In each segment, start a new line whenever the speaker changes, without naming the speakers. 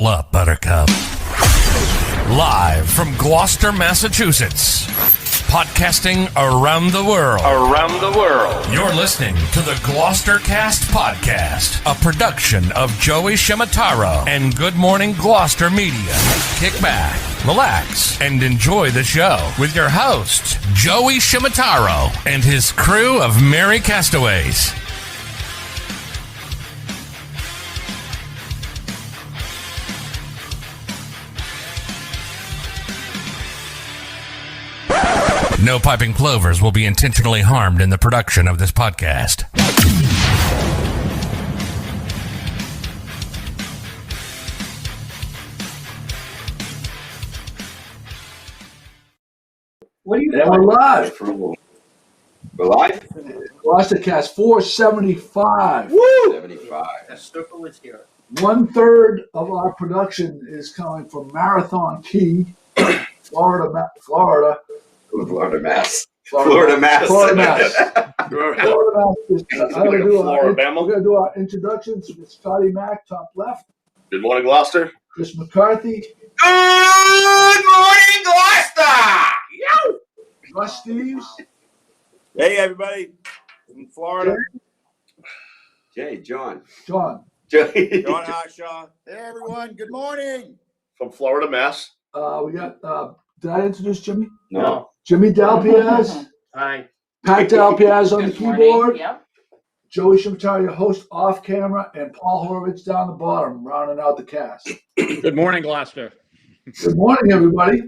Up, Buttercup. Live from Gloucester, Massachusetts. Podcasting around the world. You're listening to the GloucesterCast podcast, a production of Joey Shimataro and Good Morning Gloucester Media. Kick back, relax, and enjoy the show with your host, Joey Shimataro, and his crew of merry castaways. No piping plovers will be intentionally harmed in the production of this podcast.
What are you
And we're live.
We're live?
GloucesterCast 475.
Woo! 75.
That circle is here.
1/3 of our production is coming from Marathon Key, Florida.
Florida, Mass.
Florida,
Mass.
Florida, Mass. We're
Florida,
going to do our introductions with Scotty Mack, top left.
Good morning, Gloucester.
Chris McCarthy.
Good morning, Gloucester!
Russ Steves.
Hey, everybody from Florida.
John.
John.
John Harshaw.
Hey everyone, good morning.
From Florida, Mass.
We got, did I introduce Jimmy?
No.
Jimmy Dalpiaz.
Hi.
Pat Dalpiaz on the
Good morning.
keyboard.
Yep.
Joey Shimataro, your host off camera, and Paul Horowitz down the bottom, rounding out the cast.
Good morning, Gloucester.
Good morning, everybody.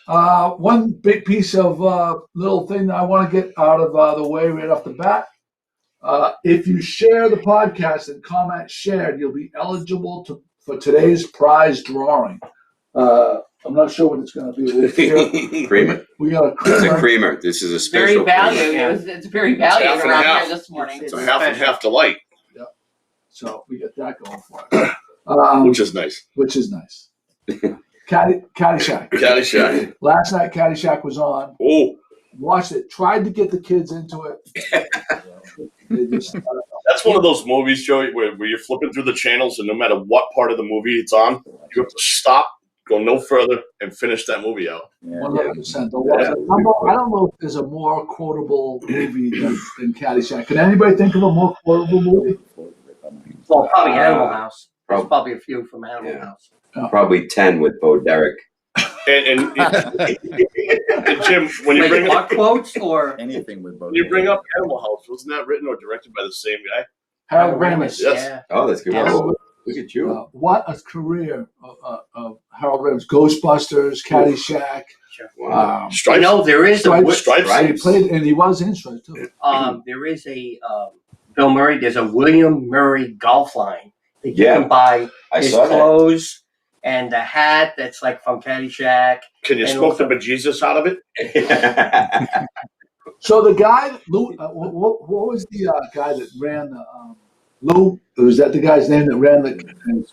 One big piece of little thing that I want to get out of the way right off the bat. If you share the podcast and comment shared, you'll be eligible for today's prize drawing. I'm not sure what it's going to be.
Creamer.
We got a
It's
creamer.
a creamer. This is a
Very
special
valued.
creamer.
It's very valued
half and
around
half.
here this morning.
It's a half and half delight,
So we got that going for it.
which is nice.
Which is nice. Caddyshack.
Caddyshack.
Last night, Caddyshack was on.
Oh,
Watched it. Tried to get the kids into it. They just,
that's one of those movies, Joey, where you're flipping through the channels, and no matter what part of the movie it's on, you have to stop, go no further, and finish that movie out.
100%. I don't know if there's a more quotable movie than Caddyshack. Can anybody think of a more quotable movie?
Well, probably Animal House. There's
Prob-
probably a few from Animal
Yeah.
House.
Probably 10 with Bo Derek.
And Jim, when you
Wait,
bring
what
up
quotes or
Anything with both.
when you bring up Animal House, wasn't that written or directed by the same guy?
Harold Ramis.
Yes.
Yeah.
Oh, that's good.
Yeah.
Whoa, look at you.
What a career of Harold Ramis. Ghostbusters, Caddyshack.
Wow.
Stripes.
You know, there is
Stripes.
Stripes.
And he played, and he was in Stripes too.
there is a Bill Murray. There's a William Murray golf line that you
Yeah.
can buy
I
his
saw that.
clothes and the hat that's like from Caddyshack.
Can you
And
smoke the
also-
bejesus out of it?
So the guy, Lou, what was the guy that ran the Lou? Was that the guy's name that ran the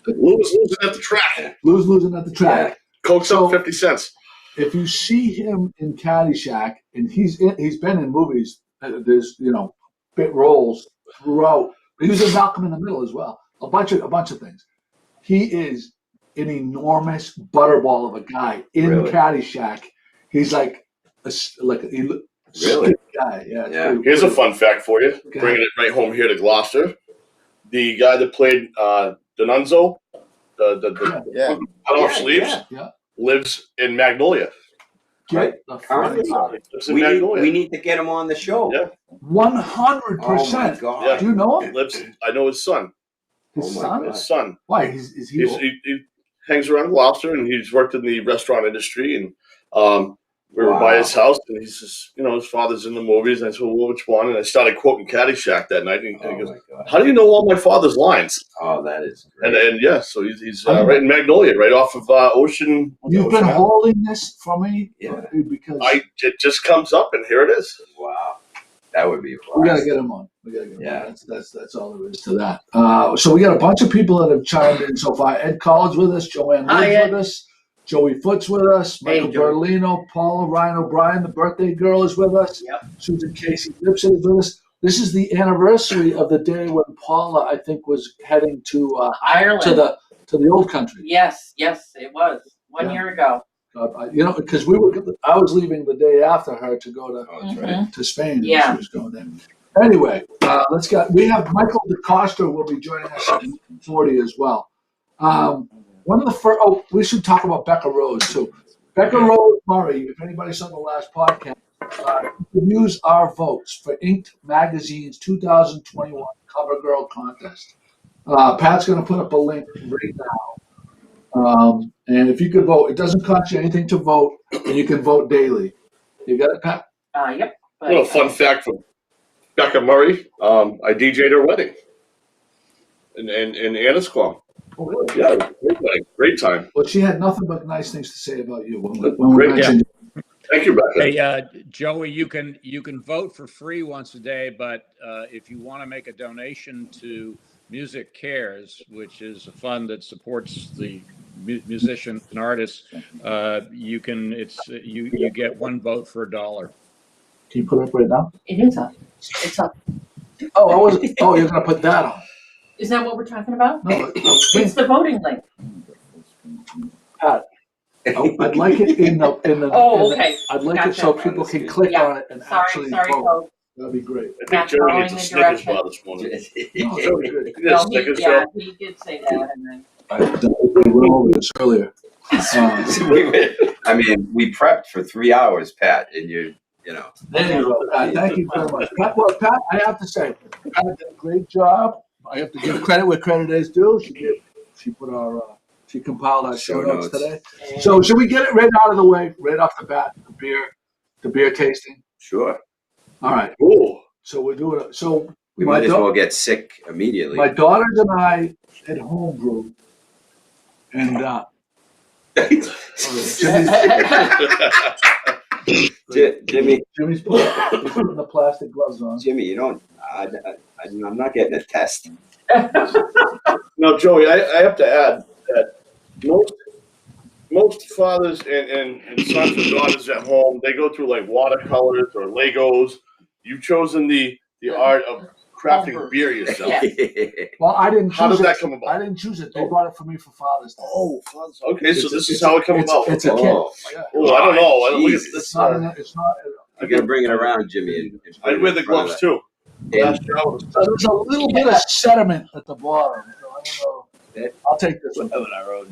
Losing at the track.
Lou's losing at the track?
Coke's
So-
up 50 cents.
If you see him in Caddyshack, and he's been in movies, there's bit roles throughout. He was in Malcolm in the Middle as well. A bunch of things. He is an enormous butterball of a guy in
Really?
Caddyshack. He's like a
Really?
guy. Yeah. it's
Yeah.
pretty-
Here's a fun fact for you,
Okay.
bringing it right home here to Gloucester. The guy that played D'Annunzio, the
Yeah.
cut-off sleeves,
Yeah.
lives in Magnolia.
Get the
Currently.
fuck
Lives in
we
Magnolia.
need to get him on the show.
Yeah.
100%.
Oh, my God.
Yeah.
Do you know
He
him?
lives. I know his son.
His
Oh my
son?
God.
His son.
Why? Is he?
He hangs around Gloucester, and he's worked in the restaurant industry. And we were by
Wow.
his house, and he says, his father's in the movies. And I said, well, which one? And I started quoting Caddyshack that night. And he
Oh,
goes,
my God.
how do you know all my father's lines?
Oh, that is great.
And yeah, so he's right in Magnolia, right off of Ocean.
You've been
Ocean Ave.
holding this for me
Yeah.
because
It just comes up, and here it is.
Wow. That would be a
we got to
blast.
get him on. We got to get him
Yeah.
on. That's all there is to that. So we got a bunch of people that have chimed in so far. Ed Collins with us, Joanne
Hi,
Lee's
Ed.
with us, Joey Foot's with us,
Hey,
Michael
Joey.
Berlino, Paula, Ryan O'Brien, the birthday girl is with us.
Yep.
Susan Casey Gibson is with us. This is the anniversary of the day when Paula, I think, was heading to
Ireland.
to the old country.
Yes, it was 1 year ago.
Because I was leaving the day after her to go to Spain. And
Yeah.
she was going there. Anyway, we have Michael DeCosta will be joining us at 40 as well. One of the first. Oh, we should talk about Becca Rose too. Becca Rose Murray. If anybody saw the last podcast, you can use our votes for Inked Magazine's 2021 Cover Girl Contest. Pat's going to put up a link right now. And if you could vote, it doesn't cost you anything to vote, and you can vote daily. You got it, Pat?
Yep.
Well, fun fact from Becca Murray, I DJ'd her wedding in Annisquam.
Oh, really?
Yeah, great wedding, great time.
Well, she had nothing but nice things to say about you. When we mentioned you.
Thank you, Becca.
Hey, Joey, you can vote for free once a day, but if you want to make a donation to Music Cares, which is a fund that supports the musicians and artists, you can. You get one vote for $1.
Can you put it up right now?
It is up. It's up.
Oh, you're gonna put that on.
Is that what we're talking about?
No,
It's the voting link.
Pat. I'd like it in the.
Oh, okay.
I'd like it so people can click on it and actually vote.
folks.
That'd be great.
I think Jerry needs a Snickers bar this morning.
No, it's really good.
He needs a Snickers bar.
He did say that, and then.
We went over this earlier.
I mean, we prepped for 3 hours, Pat, and you know.
There you go, Pat. Thank you very much. Pat, I have to say, Pat did a great job. I have to give credit where credit is due. She compiled our show notes today. So should we get it right out of the way, right off the bat, the beer tasting?
Sure.
All right.
Cool.
So we're doing it. So
We might as well get sick immediately.
my daughters and I had homebrew, and Jimmy's putting the plastic gloves on.
Jimmy, you don't. I'm not getting a test.
No, Joey, I have to add that most fathers and sons and daughters at home, they go through like watercolors or Legos. You've chosen the art of crafting beer yourself.
Well, I didn't choose
How did
it.
that come about?
I didn't choose it. They bought it for me for Father's Day.
Oh, okay, so this is how it came about.
It's a kit. Yeah.
Oh, I don't know. I don't look at
Jesus.
this.
It's not. It's not.
I gotta bring it around, Jimmy. And
I'd wear the gloves too.
And
So there's a little bit of sediment at the bottom. So I don't know. I'll take this one.
I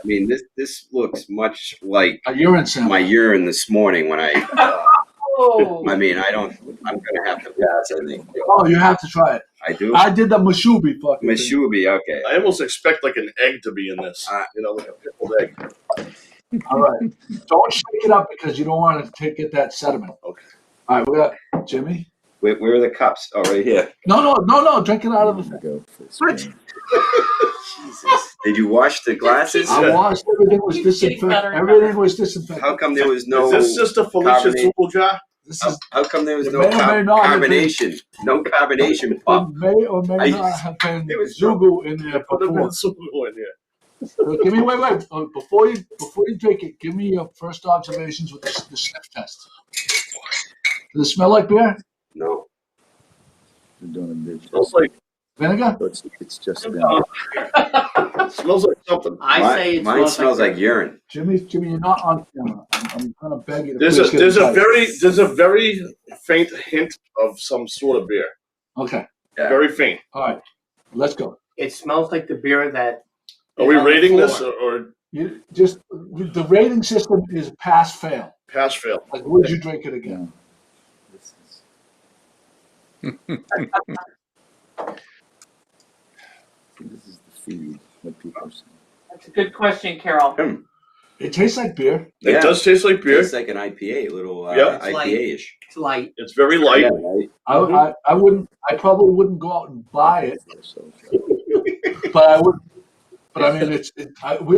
mean, this looks much like
A urine sample.
my urine this morning when I.
Oh.
I mean, I'm gonna have to pass. I think.
Oh, you have to try it.
I do.
I did the mashubi fucking thing.
Mashubi, okay.
I almost expect like an egg to be in this. Like a pickled egg.
All right. Don't shake it up because you don't want to get that sediment.
Okay.
All right, we got Jimmy.
Where are the cups? Oh, right here.
No. Drink it out of the fridge.
Jesus. Did you wash the glasses?
I washed. Everything was disinfected. Everything was disinfected.
How come there was no?
Is this Sister Felicia
carbonate?
Tuple jar?
This is.
How come there was
It
no
may or may not have been-
carbonation? No carbonation
It
pop.
may or may
I-
not have been
it was
Zugu in there
Put them in
before.
Tuple in here.
Give me wait. Before you drink it, give me your first observations with the sniff test. Does it smell like beer?
No.
Smells like
Vinegar?
It's just
smells like something.
Mine smells like urine.
Jimmy, you're not on camera. I'm gonna beg you to
There's
please get
a
inside.
very faint hint of some sort of beer.
Okay.
Yeah.
Very faint.
All right. Let's go.
It smells like the beer that.
Are we
is on the
rating this
floor.
or
You just the rating system is pass fail.
pass fail?
Like, would you drink it again?
This is the feed. What people are saying.
That's a good question, Carol.
It tastes like beer.
It does taste like beer.
It's like an IPA, a little
Yeah.
IPA-ish.
It's light.
It's very light.
Yeah, right?
I wouldn't. I probably wouldn't go out and buy it, but I would. But I mean,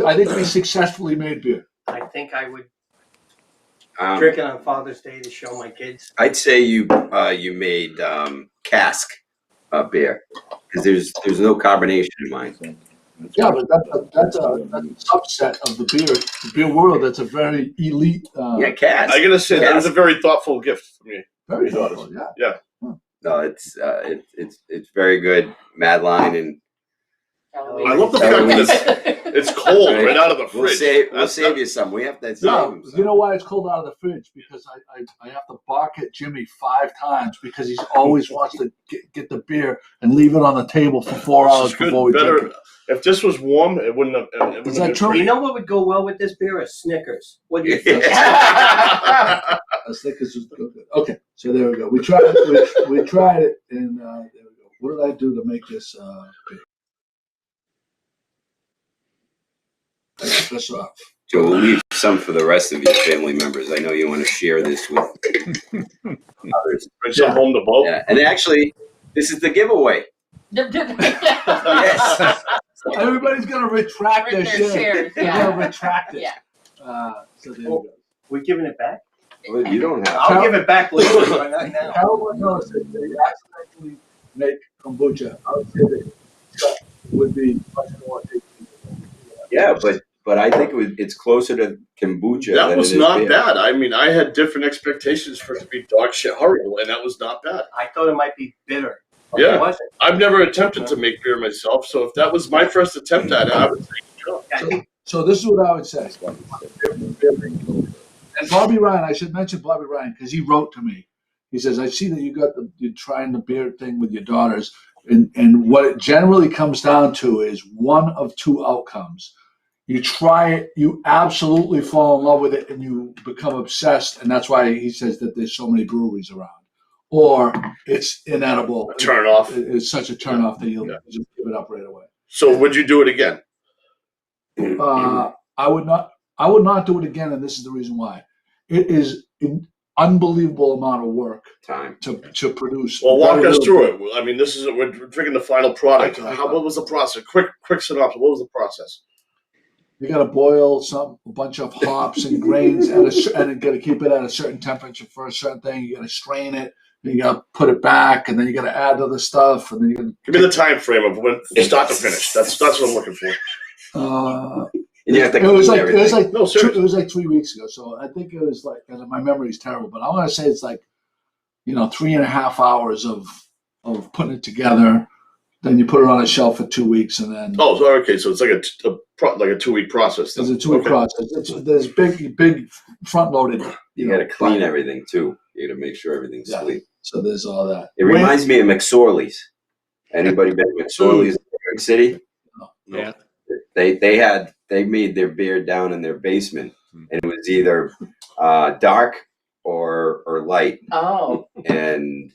I think we successfully made beer.
I think I would drink it on Father's Day to show my kids.
I'd say you made cask beer because there's no carbonation in mine.
Yeah, but that's a subset of the beer world. That's a very elite.
Yeah, cask.
I gotta say that was a
Cask.
very thoughtful gift for me.
Very thoughtful. Yeah.
No, it's very good. Madline and
Halloween.
I love the fact that it's cold right out of the
We'll
fridge.
save you some. We have that.
No, you know why it's cold out of the fridge? Because I have to bark at Jimmy 5 times because he always wants to get the beer and leave it on the table for 4 hours before we drink it.
If this was warm, it wouldn't have.
Is that true?
You know what would go well with this beer? A Snickers. What do you think?
A Snickers is good. Okay, so there we go. We tried it. We tried it, and there we go. What did I do to make this beer? I got this off.
Joe, we'll leave some for the rest of your family members. I know you want to share this with others.
Bring some home to vote.
Yeah, and actually, this is the giveaway. Yes.
Everybody's gonna retract their share. They're
Yeah.
gonna retract it.
Yeah.
So there we go.
We're giving it back?
Well, you don't have.
I'll give it back later, but not now.
Carol knows that they accidentally make kombucha. I would say that Scott would be much more tasty.
Yeah, but I think it's closer to kombucha.
That
than
was
it is
not
beer.
bad. I mean, I had different expectations for it to be dog shit horrible, and that was not bad.
I thought it might be bitter. But
Yeah.
it wasn't.
I've never attempted to make beer myself, so if that was my first attempt at it, I would say good job.
I think
So this is what I would say. And Bobby Ryan, I should mention Bobby Ryan because he wrote to me. He says, "I see that you're trying the beer thing with your daughters, and what it generally comes down to is one of 2 outcomes. You try it, you absolutely fall in love with it, and you become obsessed, and that's why he says that there's so many breweries around. Or it's inedible.
A turn off.
It's such a turn off that you'll just give it up right away.
So would you do it again?
I would not do it again, and this is the reason why. It is an unbelievable amount of work
Time.
to produce.
Well, walk
very
us
little
through
beer.
it. I mean, we're drinking the final product. What was the process? Quick synopsis. What was the process?
You got to boil a bunch of hops and grains, and you got to keep it at a certain temperature for a certain thing. You got to strain it, then you got to put it back, and then you got to add other stuff, and then you got to
Give me the time frame of when start to finish. That's what I'm looking for.
And you have to
It was
clean
like
everything.
No, seriously.
it was like 3 weeks ago. So I think it was like, and my memory is terrible, but I want to say it's like 3.5 hours of putting it together. Then you put it on a shelf for 2 weeks, and then
Oh, so okay. So it's like a 2-week process.
there's a 2 week process. There's big front loaded.
You got to clean everything too. You got to make sure everything's
Yeah.
clean.
So there's all that.
It reminds me of McSorley's. Anybody been to McSorley's in New York City?
No.
Yeah.
They made their beer down in their basement, and it was either dark or light.
Oh.
And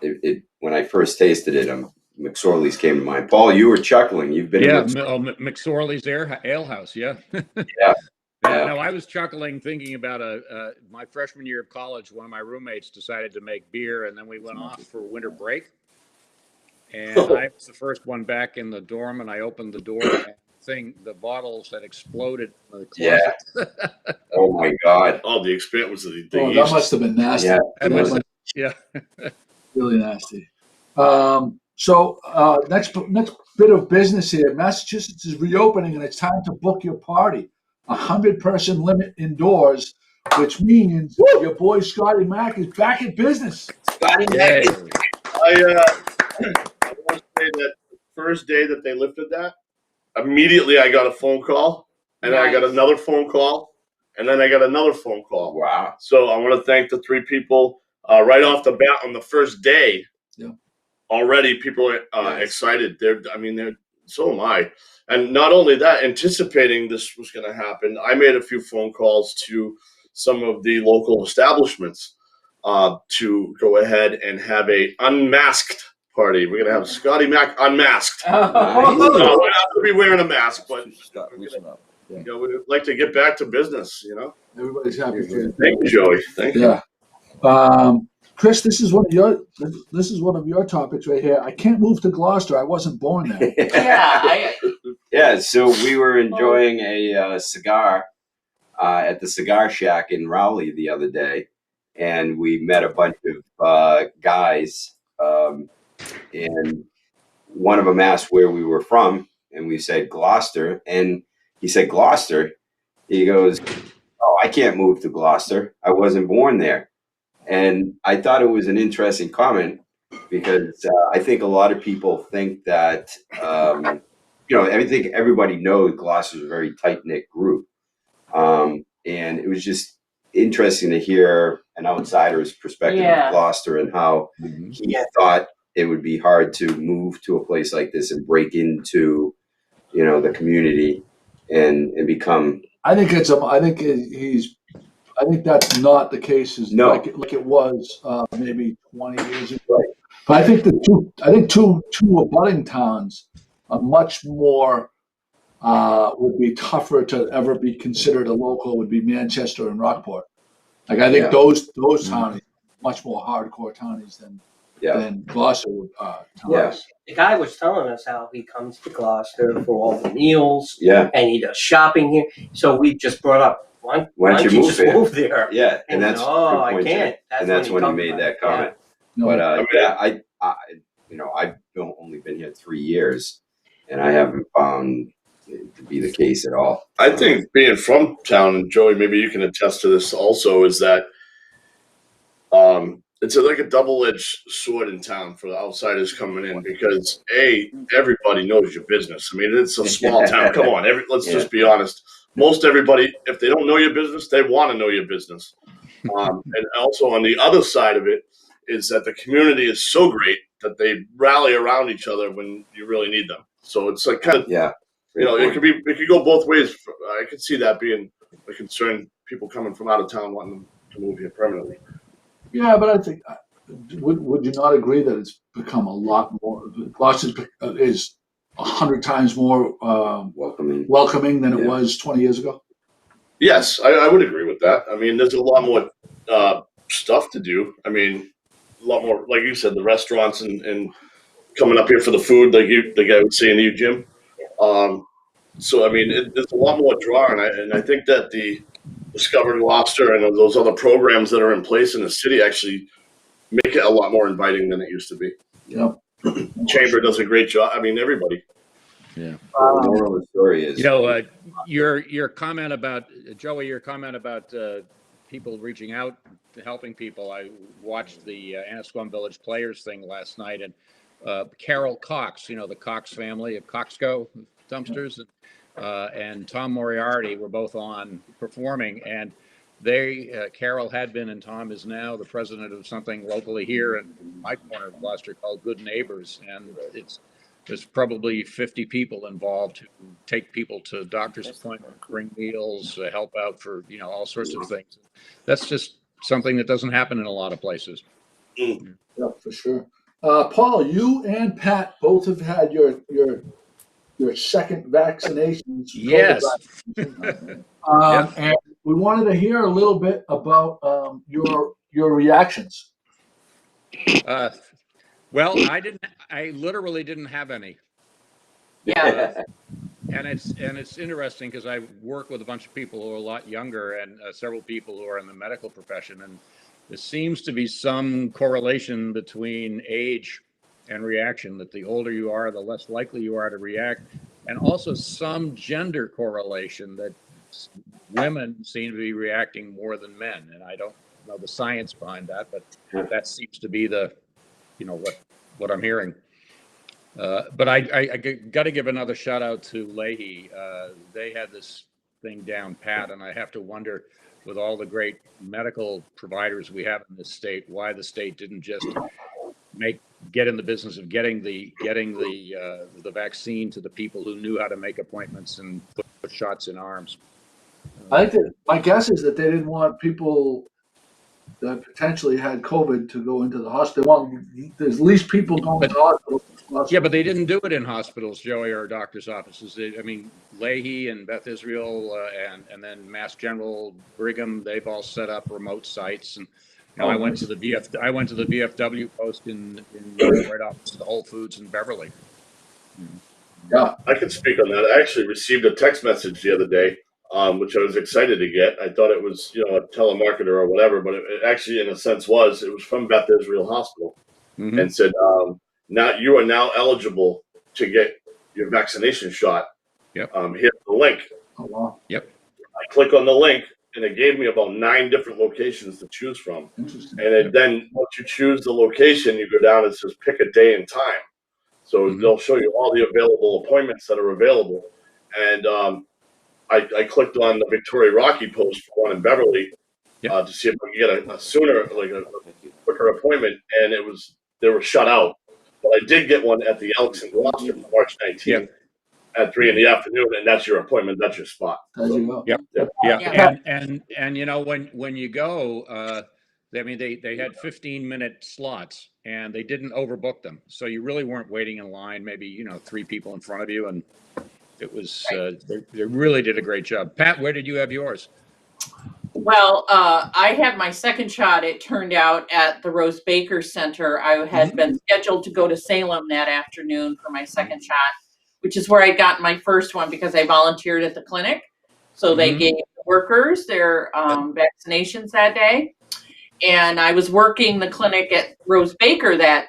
it when I first tasted it, McSorley's came to mind. Paul, you were chuckling. You've been
Yeah,
in
McSorley's Ale House. Yeah.
Yeah.
No, I was chuckling thinking about my freshman year of college. One of my roommates decided to make beer, and then we went off for winter break. And I was the first one back in the dorm, and I opened the door, and the bottles had exploded in the closet.
Yeah. Oh my God.
Oh, the experience was the
Oh,
yeast.
that must have been nasty.
Yeah.
That
That
was-
must-
yeah.
really nasty. So next bit of business here. Massachusetts is reopening, and it's time to book your party. 100-person limit indoors, which means your boy Scotty Mac is back in business.
Scotty
Yay.
I want to say that the first day that they lifted that, immediately I got a phone call, and then I got
Nice.
another phone call, and then I got another phone call.
Wow.
So I want to thank the 3 people right off the bat on the first day.
Yeah.
Already, people are
Nice.
excited. So am I. And not only that, anticipating this was going to happen, I made a few phone calls to some of the local establishments to go ahead and have a unmasked party. We're going to have Scotty Mac unmasked.
Oh.
We're not going to be wearing a mask, but
Loosen up.
we'd like to get back to business.
Everybody's happy for you.
Thank you, Joey. Thank you.
Yeah. Chris, this is one of your topics right here. I can't move to Gloucester. I wasn't born there.
Yeah.
Yeah, so we were enjoying a cigar at the Cigar Shack in Rowley the other day, and we met a bunch of guys, and one of them asked where we were from, and we said Gloucester, and he said, Gloucester? He goes, oh, I can't move to Gloucester. I wasn't born there. And I thought it was an interesting comment because I think a lot of people think that I think everybody knows Gloucester's a very tight knit group, and it was just interesting to hear an outsider's perspective
Yeah.
of Gloucester and how he thought it would be hard to move to a place like this and break into, the community and become.
I think I think that's not the case like it was maybe 20 years ago.
Right.
But I think two abutting towns are much more would be tougher to ever be considered a local would be Manchester and Rockport. Like I think those townies much more hardcore townies than Gloucester townies.
The guy was telling us how he comes to Gloucester for all the meals.
Yeah.
And he does shopping here. So we just brought up, why don't you just move there?
Yeah, and that's
I can't.
That's when he made that comment.
No.
But I've only been here 3 years, and I haven't found it to be the case at all.
I think being from town, Joey, maybe you can attest to this also, is that it's like a double-edged sword in town for the outsiders coming in because everybody knows your business. I mean, it's a small town. Come on, let's just be honest. Most everybody, if they don't know your business, they want to know your business. And also on the other side of it is that the community is so great that they rally around each other when you really need them. So it's like kind of it could go both ways. I could see that being a concern. People coming from out of town wanting to move here permanently.
Yeah, but I think would you not agree that it's become a lot more? Gloucester is 100 times more welcoming than it was 20 years ago.
Yes, I would agree with that. I mean, there's a lot more stuff to do. I mean, a lot more, like you said, the restaurants and coming up here for the food, like the guy would say to you, Jim. So I mean, there's a lot more draw, and I think that the Discover Gloucester and those other programs that are in place in the city actually make it a lot more inviting than it used to be.
Yeah.
Chamber does a great job. I mean, everybody.
Yeah.
The moral of the story is,
your comment about Joey, your comment about people reaching out to helping people. I watched the Annisquam Village Players thing last night, and Carol Cox, the Cox family of Coxco dumpsters, and Tom Moriarty were both on performing, and Carol had been and Tom is now the president of something locally here in my corner of Gloucester called Good Neighbors, and there's probably 50 people involved who take people to doctor's appointments, bring meals, help out for all sorts of things. That's just something that doesn't happen in a lot of places.
Yeah, for sure. Paul, you and Pat both have had your second vaccinations.
Yes.
And we wanted to hear a little bit about your reactions.
Well, I literally didn't have any.
Yeah.
And it's interesting because I work with a bunch of people who are a lot younger and several people who are in the medical profession, and there seems to be some correlation between age and reaction, that the older you are, the less likely you are to react, and also some gender correlation that women seem to be reacting more than men. And I don't know the science behind that, but that seems to be the, what I'm hearing. But I got to give another shout out to Leahy. They had this thing down pat, and I have to wonder, with all the great medical providers we have in this state, why the state didn't just get in the business of getting the vaccine to the people who knew how to make appointments and put shots in arms.
I think that my guess is that they didn't want people that potentially had COVID to go into the hospital. There's least people going to the hospital.
Yeah, but they didn't do it in hospitals, Joey, or doctor's offices. Leahy and Beth Israel and then Mass General, Brigham, they've all set up remote sites. And I went to the VFW post in right off the Whole Foods in Beverly.
Yeah,
I can speak on that. I actually received a text message the other day, which I was excited to get. I thought it was, a telemarketer or whatever, but it actually, in a sense, was from Beth Israel Hospital, and said, "Now you are now eligible to get your vaccination shot.
Yep.
Here's the link."
Oh, wow.
Yep.
I click on the link, and it gave me about 9 different locations to choose from.
Interesting.
And then once you choose the location, you go down and it says pick a day and time. So they'll show you all the available appointments that are available. And I clicked on the Victoria Rocky post for one in Beverly to see if I could get a sooner, like a quicker appointment, and they were shut out. But I did get one at the Elks in Gloucester for March 19th at 3 p.m, and that's your appointment. That's your spot.
There you go.
Yeah. And you know, when you go, I mean, they had 15-minute slots and they didn't overbook them. So you really weren't waiting in line, maybe, 3 people in front of you. And it was, they really did a great job. Pat, where did you have yours?
Well, I had my second shot, it turned out, at the Rose Baker Center. I had been scheduled to go to Salem that afternoon for my second shot, which is where I got my first one because I volunteered at the clinic. So they gave the workers their vaccinations that day. And I was working the clinic at Rose Baker that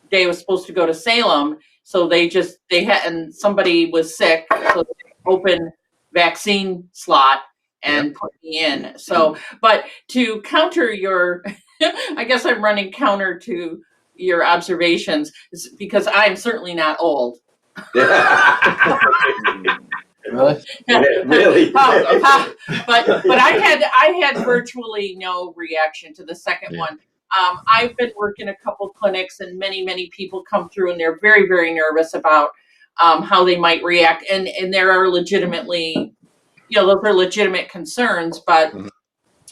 day. I was supposed to go to Salem. So and somebody was sick. So they opened vaccine slot and put me in. So, but to counter your, I guess I'm running counter to your observations because I'm certainly not old.
Really?
Really?
But I had virtually no reaction to the second one. I've been working a couple clinics, and many people come through, and they're very, very nervous about how they might react, and there are legitimately, those are legitimate concerns. But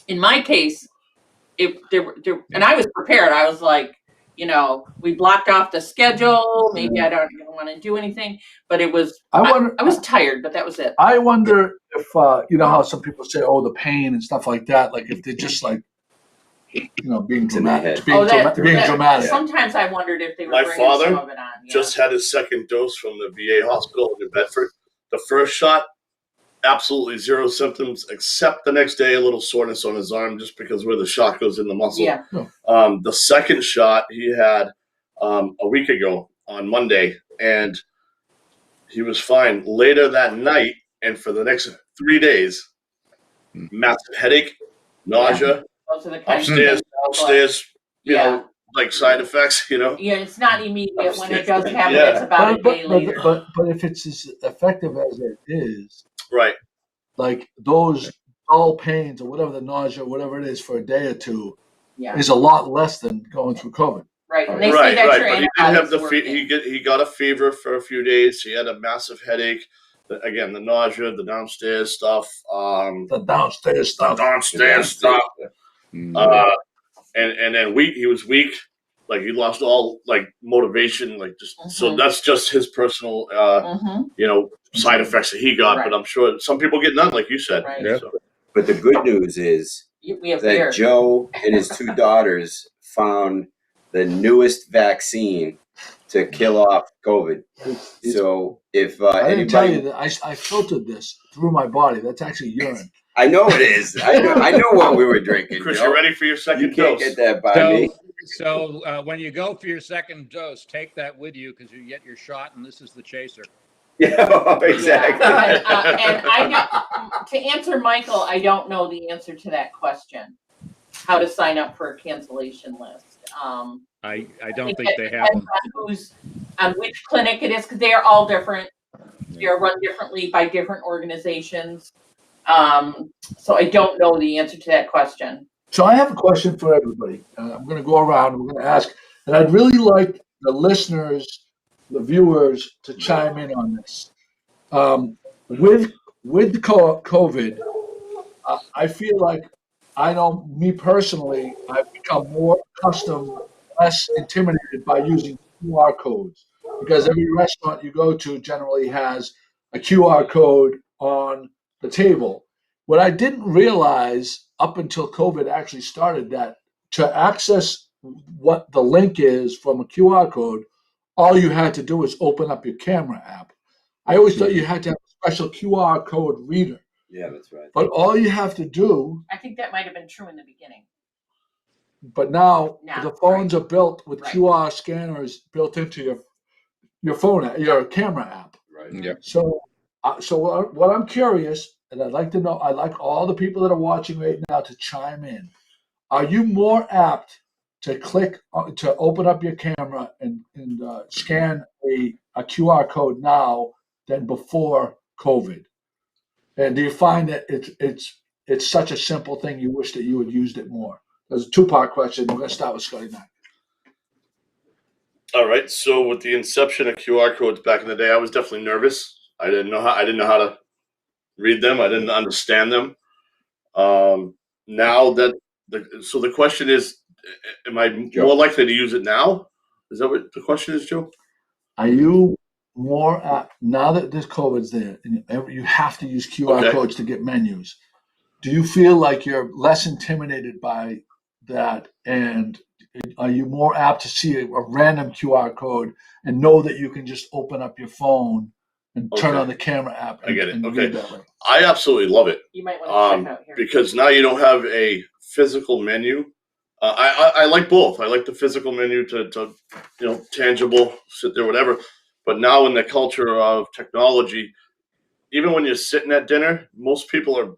in my case, and I was prepared. I was like, we blocked off the schedule. Maybe I don't want to do anything, but it was. I was tired, but that was it.
I wonder if how some people say, "Oh, the pain and stuff like that." Like if they're just like, being dramatic. Being dramatic.
Sometimes I wondered if they were
My
bringing
father
some of it on.
just had his second dose from the VA hospital in New Bedford. The first shot, absolutely zero symptoms, except the next day a little soreness on his arm just because where the shot goes in the muscle.
Yeah.
The second shot he had a week ago on Monday, and he was fine. Later that night and for the next 3 days, massive headache, nausea,
Those are the kinds
upstairs, downstairs,
Yeah.
like side effects,
Yeah, it's not immediate. When it does happen, it's about a day later.
But if it's as effective as it is,
right?
Like those dull pains or whatever, the nausea, whatever it is, for a day or two,
Yeah.
is a lot less than going through COVID.
Right, and they say that your
But he did have
antibodies
he got a fever for a few days. He had a massive headache. Again, the nausea, the downstairs stuff.
The downstairs stuff.
And then he was weak. Like he lost all motivation. So that's just his personal side effects that he got.
Right.
But I'm sure some people get none, like you said.
Right.
Yeah.
So.
But the good news is
we have
that
beer.
Joe and his 2 daughters found the newest vaccine to kill off COVID. So if
I didn't tell
anybody,
you that I filtered this through my body. That's actually urine.
I know it is. I know what we were drinking.
Chris,
Joe.
you ready for your
You
second
can't
dose?
get that by me.
So when you go for your second dose, take that with you because you get your shot, and this is the chaser.
Yeah, exactly.
Yeah. And to answer Michael, I don't know the answer to that question. How to sign up for a cancellation list?
I don't think they have them.
On which clinic it is, because they are all different. They are run differently by different organizations. So I don't know the answer to that question.
So I have a question for everybody. I'm going to go around. We're going to ask, and I'd really like the listeners, the viewers, to chime in on this. With COVID, I feel like I know me personally, I've become more accustomed, less intimidated by using QR codes because every restaurant you go to generally has a QR code on the table. What I didn't realize up until COVID actually started, that to access what the link is from a QR code, all you had to do is open up your camera app. I always thought you had to have a special QR code reader.
Yeah, that's right.
But all you have to do,
I think that might have been true in the beginning.
but now the phones are built with
Right.
QR scanners built into your phone, your camera app.
Right.
Yeah.
So what I'm curious, and I'd like to know, I'd like all the people that are watching right now to chime in. Are you more apt to click to open up your camera and scan a QR code now than before COVID? And do you find that it's such a simple thing you wish that you had used it more? There's a two-part question. We're going to start with Scotty now.
All right. So with the inception of QR codes back in the day, I was definitely nervous. I didn't know how to read them. I didn't understand them. Now that the question is, am I more likely to use it now? Is that what the question is, Joe?
Are you more now that this COVID's there and you have to use QR codes to get menus? Do you feel like you're less intimidated by that, and are you more apt to see a random QR code and know that you can just open up your phone and turn on the camera app?
I get it.
And
Okay.
read that way?
I absolutely love it.
You might want to check out here.
Because now you don't have a physical menu. I like both. I like the physical menu to tangible, sit there, whatever. But now in the culture of technology, even when you're sitting at dinner, most people are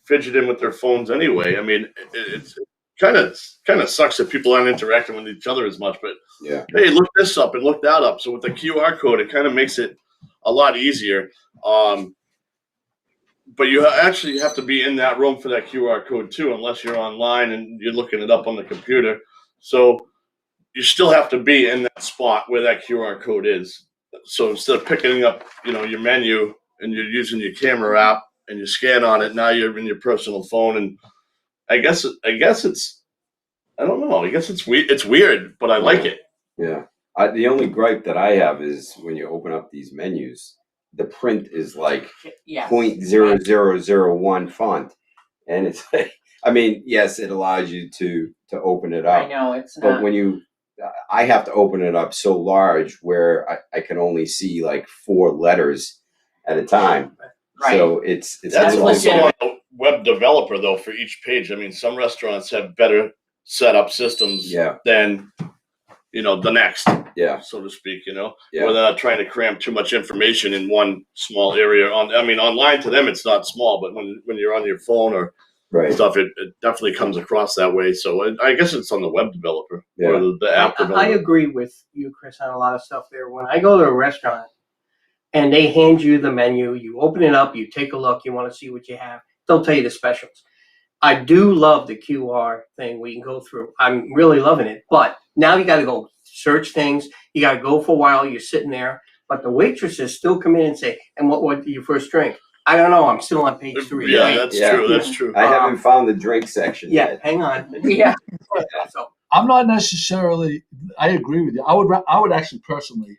fidgeting with their phones anyway. I mean, it's kind of sucks that people aren't interacting with each other as much. But hey, look this up and look that up. So with the QR code, it kind of makes it a lot easier. But you actually have to be in that room for that QR code too, unless you're online and you're looking it up on the computer. So you still have to be in that spot where that QR code is. So instead of picking up, your menu and you're using your camera app and you scan on it, now you're in your personal phone. And I guess it's, I don't know. I guess it's weird. It's weird, but I like it.
Yeah. The only gripe that I have is when you open up these menus, the print is like 0.0001 font, and it's like, I mean, yes, it allows you to open it up.
I know it's
but
not.
when I have to open it up so large where I can only see like 4 letters at a time.
Right.
So it's
That's also on a web developer though for each page. I mean, some restaurants have better set up systems than the next, so to speak, where they're not trying to cram too much information in one small area. Online to them, it's not small, but when you're on your phone or stuff, it definitely comes across that way. So I guess it's on the web developer or the app developer.
I agree with you, Chris, on a lot of stuff there. When I go to a restaurant and they hand you the menu, you open it up, you take a look, you want to see what you have, they'll tell you the specials. I do love the QR thing we can go through. I'm really loving it. But now you got to go search things. You got to go for a while. You're sitting there. But the waitresses still come in and say, and what your first drink? I don't know. I'm still on page 3.
Yeah, that's true. That's true.
I haven't found the drink section yet.
Hang on. So
I'm not necessarily. I agree with you. I would actually personally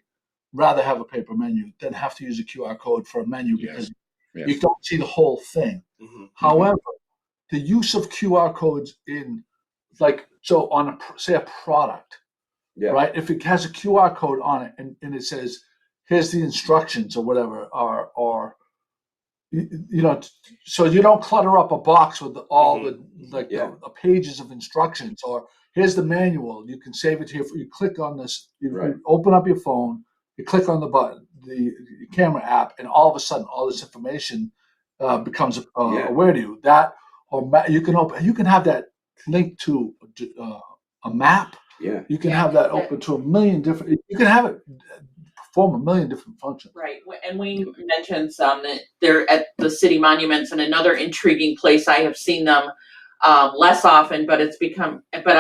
rather have a paper menu than have to use a QR code for a menu because you don't see the whole thing.
Mm-hmm.
However, the use of QR codes in, on a product, right? If it has a QR code on it and it says, "Here's the instructions" or whatever, or so you don't clutter up a box with all the pages of instructions, or here's the manual. You can save it here. You click on this. You open up your phone. You click on the button, the camera app, and all of a sudden, all this information becomes aware to you. That. Or you can have that linked to a map. Yeah. You can have that open to a million different. You can have it perform a million different functions.
Right, and we mentioned some that they're at the city monuments, and another intriguing place. I have seen them less often, but I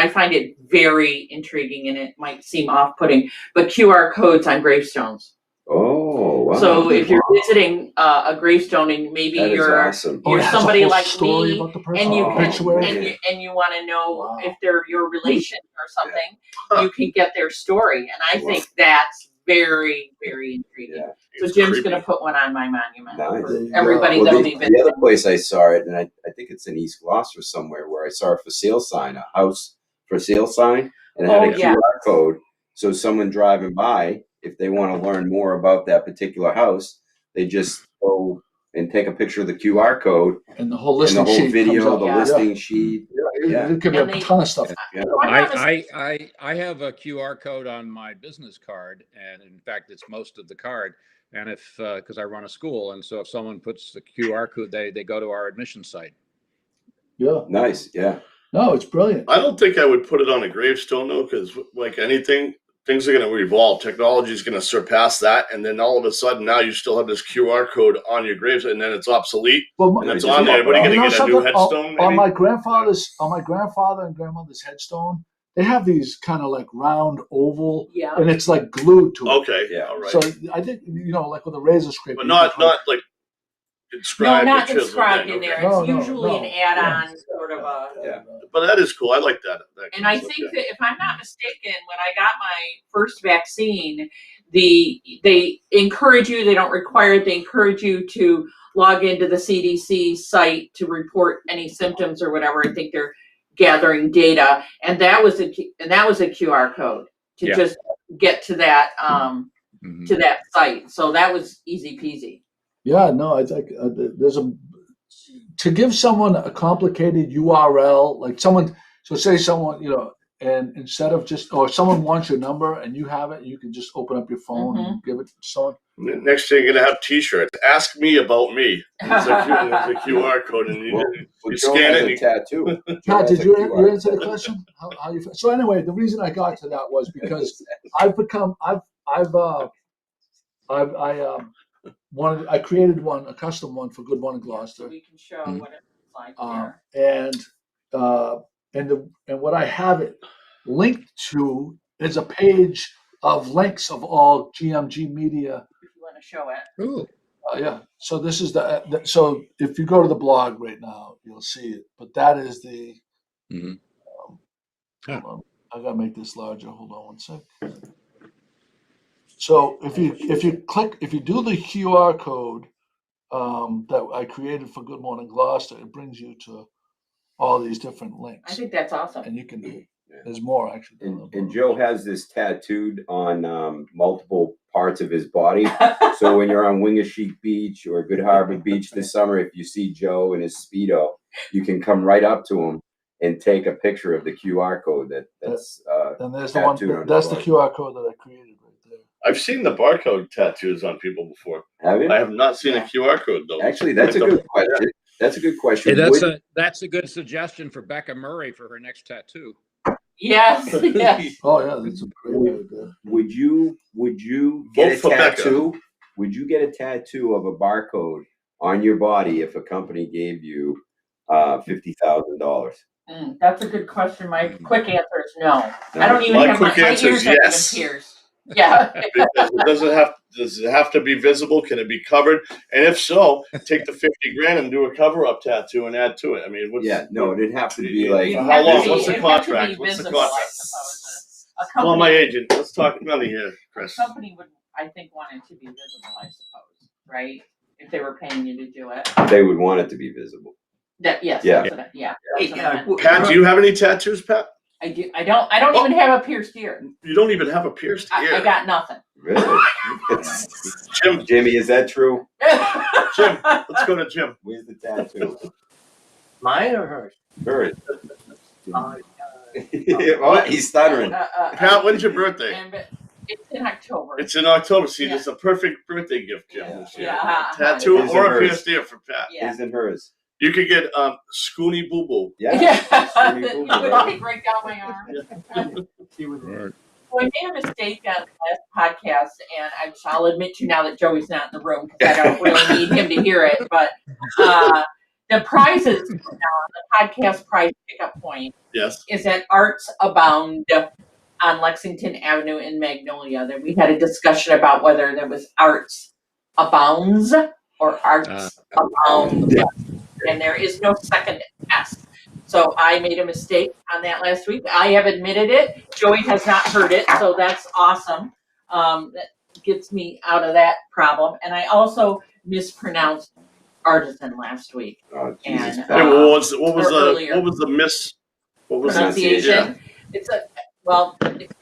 find it very intriguing, and it might seem off-putting. But QR codes on gravestones.
Oh, wow.
So if you're visiting a gravestone and maybe you're somebody like me, and you want to know if they're your relation or something, you can get their story, and I think that's very, very intriguing. Yeah. So Jim's going to put one on my monument for everybody that'll be visiting.
The other place I saw it, and I think it's in East Gloucester somewhere, where I saw a for sale sign, a house for sale sign, and it had a QR code. So someone driving by, if they want to learn more about that particular house, they just go and take a picture of the QR code
and the whole listing sheet,
video, the listing sheet.
It could be a ton of stuff.
I have a QR code on my business card, and in fact, it's most of the card. And if because I run a school, and so if someone puts the QR code, they go to our admission site.
Yeah,
nice. Yeah.
No, it's brilliant.
I don't think I would put it on a gravestone though, because like anything, things are going to evolve. Technology is going to surpass that, and then all of a sudden, now you still have this QR code on your graves, and then it's obsolete.
Well,
and it's on there. What are you going to get, a new headstone?
On my grandfather and grandmother's headstone, they have these kind of like round oval, and it's like glued to it.
Okay, yeah, all right.
So I think like with a razor scraper,
but not like inscribed.
No, not inscribed in there.
No,
It's usually an add-on sort of a.
Yeah, but that is cool. I like that.
And I think that if I'm not mistaken, when I got my first vaccine, they encourage you. They don't require it. They encourage you to log into the CDC site to report any symptoms or whatever. I think they're gathering data, and that was a QR code to just get to that to that site. So that was easy peasy.
Yeah, no, I think to give someone a complicated URL, like someone, so say someone, and instead of or someone wants your number and you have it, you can just open up your phone and give it to someone.
Next thing you're going to have T-shirts. Ask me about me. There's a QR code, and you scan it.
A tattoo.
Pat, did you answer the question? How you? So anyway, the reason I got to that was because I created a custom one for Good Morning Gloucester.
So we can show what it looks like
here. And what I have it linked to is a page of links of all GMG media.
If you want to show it.
Ooh.
Yeah. So this is so if you go to the blog right now, you'll see it. But that is the. Hold on. I gotta make this larger. Hold on one sec. So if you do the QR code that I created for Good Morning Gloucester, it brings you to all these different links.
I think that's awesome.
And you can do. There's more actually.
And Joe has this tattooed on multiple parts of his body. So when you're on Wingasheek Beach or Good Harbor Beach this summer, if you see Joe in his Speedo, you can come right up to him and take a picture of the QR code that's
and there's the one. That's the QR code that I created right there.
I've seen the barcode tattoos on people before.
Have you?
I have not seen a QR code though.
Actually, that's a good question. That's a good question.
Hey, that's a good suggestion for Becca Murray for her next tattoo.
Yes. Yes.
Oh yeah, that's a great idea.
Would you get a tattoo? Would you get a tattoo of a barcode on your body if a company gave you $50,000?
That's a good question. My quick answer is no. I don't even have my ears
is yes.
Even pierced. Yeah.
Does it have to be visible? Can it be covered? And if so, take the $50,000 and do a cover-up tattoo and add to it. I mean,
it'd have to be like
how long? What's the contract? What's the contract? Well, my agent. Let's talk money here, Chris.
A company would, I think, want it to be visible. I suppose, right? If they were paying you to do it,
they would want it to be visible.
Yes.
Yeah.
Pat, do you have any tattoos, Pat?
I do. I don't even have a pierced ear.
You don't even have a pierced ear.
I got nothing.
Really? Jimmy, is that true?
Jim, let's go to Jim.
Where's the tattoo?
Mine or hers?
Hers. Oh, he's stuttering.
Pat, when's your birthday?
It's in October.
It's in October. See, it's a perfect birthday gift, Jim.
Yeah.
Tattoo or a pierced ear for Pat.
Yeah.
His and hers.
You could get Scoony Boo Boo.
Yeah.
Scoony Boo Boo,
It would break down my arm.
Right.
So I made a mistake on the last podcast, and I'll admit to you now that Joey's not in the room because I don't really need him to hear it. But the prizes now, the podcast prize pickup point is at Arts Abound on Lexington Avenue in Magnolia. That we had a discussion about whether there was Arts Abounds or Arts Abound. And there is no second S. So I made a mistake on that last week. I have admitted it. Joey has not heard it, so that's awesome. That gets me out of that problem. And I also mispronounced artisan last week.
Oh, Jesus.
And
what was the
pronunciation? It's well, it's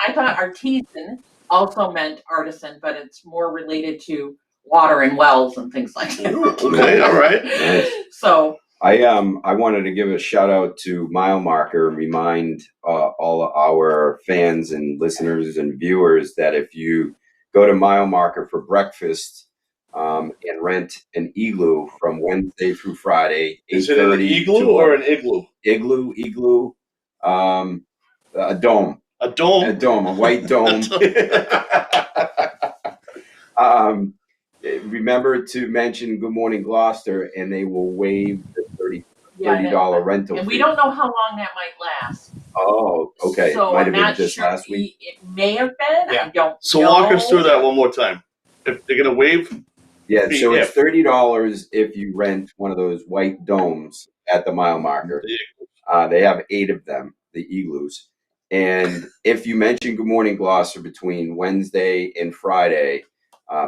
I thought artisan also meant artisan, but it's more related to water and wells and things like that.
Okay, all right.
So
I wanted to give a shout out to Mile Marker and remind all of our fans and listeners and viewers that if you go to Mile Marker for breakfast and rent an igloo from Wednesday through Friday.
Is it an
8:30
igloo
to
or
11.
an igloo?
Igloo, a dome.
A dome?
A dome, a white dome. Remember to mention Good Morning Gloucester, and they will waive the $30 rental
and
fee.
we don't know how long that might last.
Oh, okay.
So
Might
I'm
have been
not
just
sure.
last week.
It may have been.
Yeah.
I don't
So
know.
walk us through that one more time. If they're going to waive?
Yeah, so
Yeah.
it's $30 if you rent one of those white domes at the mile marker. They have 8 of them, the igloos. And if you mention Good Morning Gloucester between Wednesday and Friday,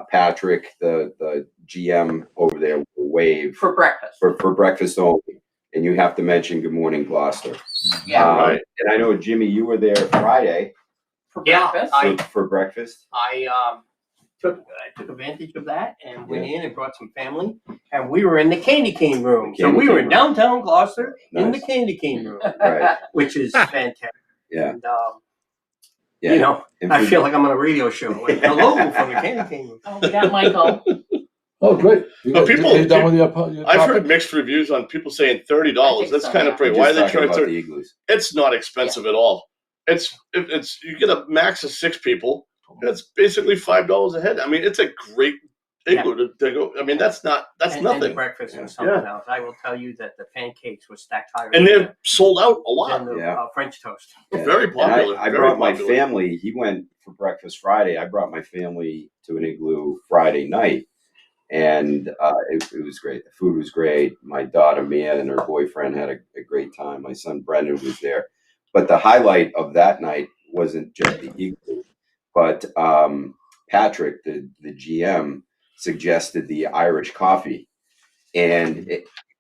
Patrick, the GM over there, will waive
For breakfast.
for breakfast only. And you have to mention Good Morning Gloucester.
Yeah.
Right.
And I know, Jimmy, you were there Friday
For
Yeah,
breakfast.
for breakfast.
I took advantage of that and went in and brought some family, and we were in the candy cane room. So we were in downtown Gloucester in the candy cane room,
Right.
which is fantastic.
Yeah.
And,
Yeah.
you know,
And
I
for-
feel like I'm on a radio show. Like, hello from the candy cane room.
Oh, we got Michael.
Oh, great. You
But
guys-
people-
you done with your
I've
topic?
heard mixed reviews on people saying
I
$30.
think
That's
so,
kind
yeah.
of pretty.
We're
Why are
just
they
talking
charging
about
30?
the igloos.
It's not expensive at all. It's you get a max of 6 people. That's basically $5 a head. I mean, it's a great igloo to go. I mean, that's
And the
nothing.
breakfast was something else. I will tell you that the pancakes were stacked higher
And
than
they're sold out a lot.
the
Yeah.
French toast.
Yeah.
Very
And
popular.
I
very
brought my
popular.
family. He went for breakfast Friday. I brought my family to an igloo Friday night, and it was great. The food was great. My daughter Mia and her boyfriend had a great time. My son Brendan was there. But the highlight of that night wasn't just the igloo, but Patrick, the GM, suggested the Irish coffee, and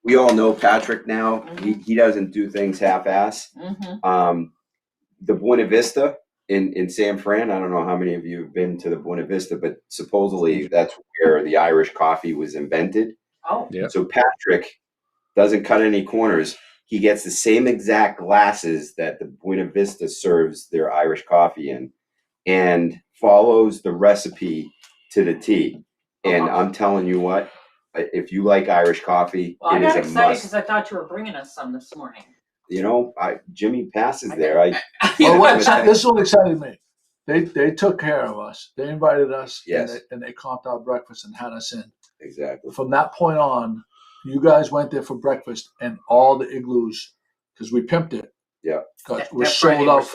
we all know Patrick now. He doesn't do things half-ass.
Mm-hmm.
The Buena Vista in San Fran. I don't know how many of you have been to the Buena Vista, but supposedly that's where the Irish coffee was invented.
Oh.
Yeah.
So Patrick doesn't cut any corners. He gets the same exact glasses that the Buena Vista serves their Irish coffee in, and follows the recipe to the T. And I'm telling you what, if you like Irish coffee,
Well, I
it is
got
a
excited
must.
because I thought you were bringing us some this morning.
You know, Jimmy passes there.
Well, this is what excited me. They took care of us. They invited us.
Yes.
And they comped our breakfast and had us in.
Exactly.
From that point on, you guys went there for breakfast, and all the igloos, because we pimped it.
Yeah.
Was sold out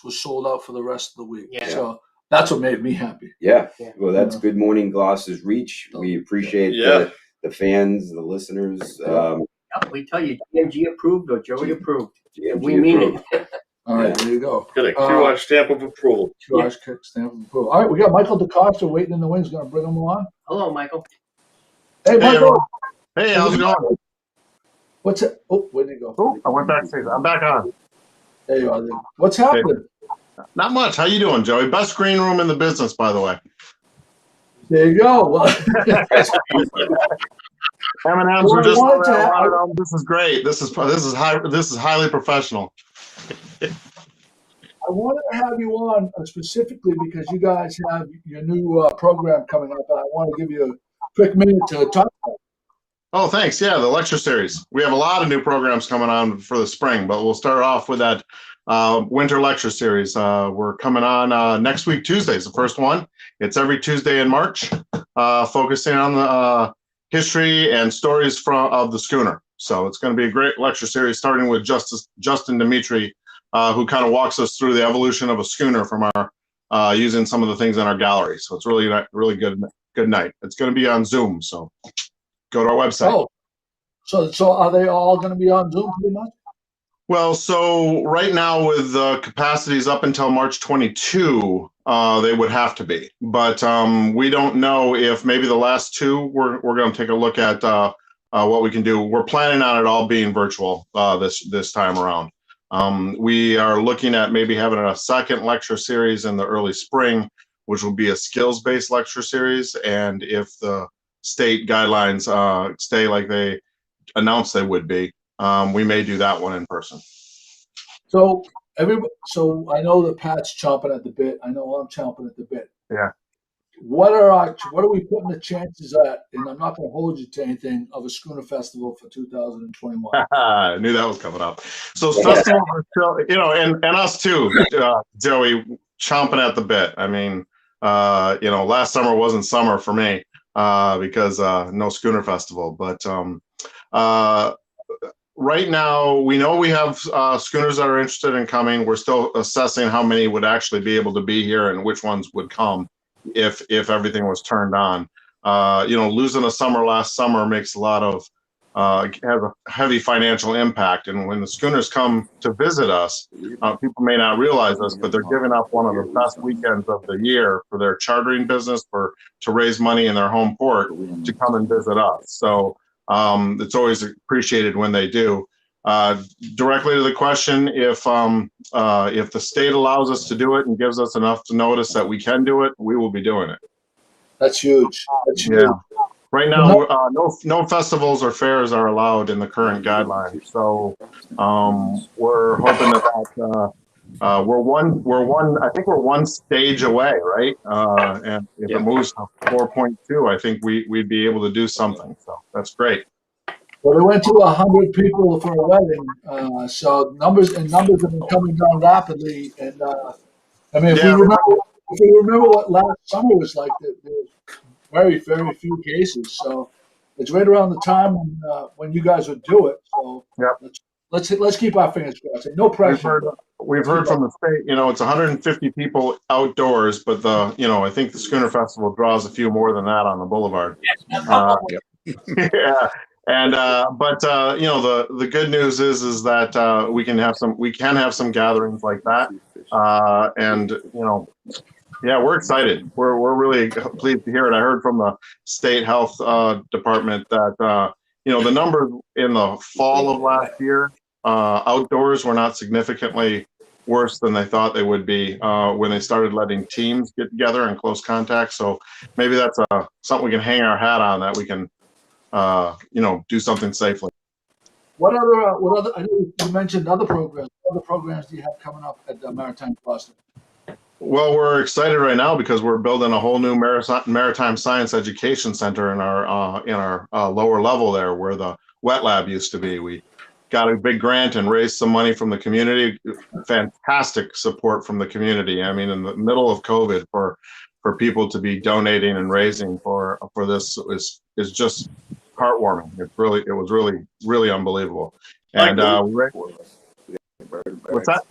was sold out for the rest of the week.
Yeah.
So that's what made me happy.
Yeah.
Yeah.
Well, that's Good Morning Gloucester's reach. We appreciate the fans, the listeners.
We tell you, GMG approved or Joey approved.
GMG
We mean
approved.
it.
All right, there you go.
Get a QR stamp of approval.
QR stamp of approval. All right, we got Michael DeCosta waiting in the wings. Going to bring him along.
Hello, Michael.
Hey, Michael.
Everyone. Hey, how's it going?
What's it? Oh, where'd he go?
Oh, I went backstage. I'm back on.
There you are. What's happening?
Not much. How you doing, Joey? Best green room in the business, by the way.
There you go.
M&Ms are just this is great. This is highly professional.
I wanted to have you on specifically because you guys have your new program coming up, and I want to give you a quick minute to talk about it.
Oh, thanks. Yeah, the lecture series. We have a lot of new programs coming on for the spring, but we'll start off with that winter lecture series. We're coming on next week, Tuesday is the first one. It's every Tuesday in March, focusing on the history and stories of the schooner. So it's going to be a great lecture series, starting with Justin Dimitri, who kind of walks us through the evolution of a schooner from our using some of the things in our gallery. So it's really good night. It's going to be on Zoom, so go to our website.
Oh, so are they all going to be on Zoom pretty much?
Well, so right now with capacities up until March 22, they would have to be. But we don't know if maybe the last two, we're going to take a look at what we can do. We're planning on it all being virtual this time around. We are looking at maybe having a second lecture series in the early spring, which will be a skills-based lecture series. And if the state guidelines stay like they announced they would be, we may do that one in person.
So I know that Pat's chomping at the bit. I know I'm chomping at the bit.
Yeah.
what are we putting the chances at? And I'm not going to hold you to anything of a schooner festival for 2021.
I knew that was coming up. So festivals are still, and us too, Joey, chomping at the bit. I mean, last summer wasn't summer for me because no schooner festival. But right now, we know we have schooners that are interested in coming. We're still assessing how many would actually be able to be here and which ones would come if everything was turned on. Losing a summer last summer makes a lot of has a heavy financial impact. And when the schooners come to visit us, people may not realize this, but they're giving up one of the best weekends of the year for their chartering business to raise money in their home port to come and visit us. So it's always appreciated when they do. Directly to the question, if the state allows us to do it and gives us enough to notice that we can do it, we will be doing it.
That's huge.
Yeah. Right now, no festivals or fairs are allowed in the current guidelines. So we're hoping that we're one. I think we're one stage away, right? And if it moves to 4.2, I think we'd be able to do something. So that's great.
Well, they went to 100 people for a wedding, so numbers have been coming down rapidly. And if we remember what last summer was like, there was very, very few cases. So it's right around the time when you guys would do it. So let's keep our fingers crossed. No pressure.
We've heard from the state. It's 150 people outdoors, but I think the Schooner Festival draws a few more than that on the boulevard. Yeah. And the good news is that we can have some gatherings like that, we're excited. We're really pleased to hear it. I heard from the state health department that the numbers in the fall of last year outdoors were not significantly worse than they thought they would be when they started letting teams get together in close contact. So maybe that's something we can hang our hat on, that we can do something safely.
What other? I know you mentioned other programs. What other programs do you have coming up at the Maritime Cluster?
Well, we're excited right now because we're building a whole new maritime science education center in our lower level there, where the wet lab used to be. We got a big grant and raised some money from the community. Fantastic support from the community. I mean, in the middle of COVID, for people to be donating and raising for this is just heartwarming. It was really unbelievable. And what's that?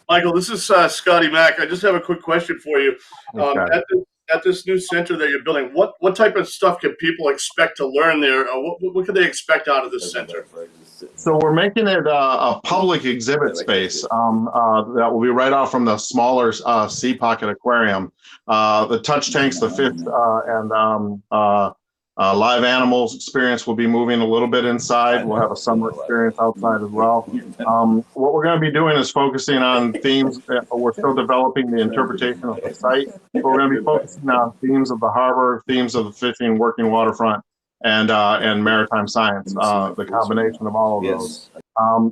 Michael, this is Scotty Mack. I just have a quick question for you. At this new center that you're building, what type of stuff can people expect to learn there? What can they expect out of this center?
So we're making it a public exhibit space that will be right off from the smaller Sea Pocket Aquarium. The touch tanks, the fish, and live animals experience will be moving a little bit inside. We'll have a summer experience outside as well. What we're going to be doing is focusing on themes. We're still developing the interpretation of the site, but we're going to be focusing on themes of the harbor, themes of the fishing, working waterfront, and maritime science, the combination of all of those.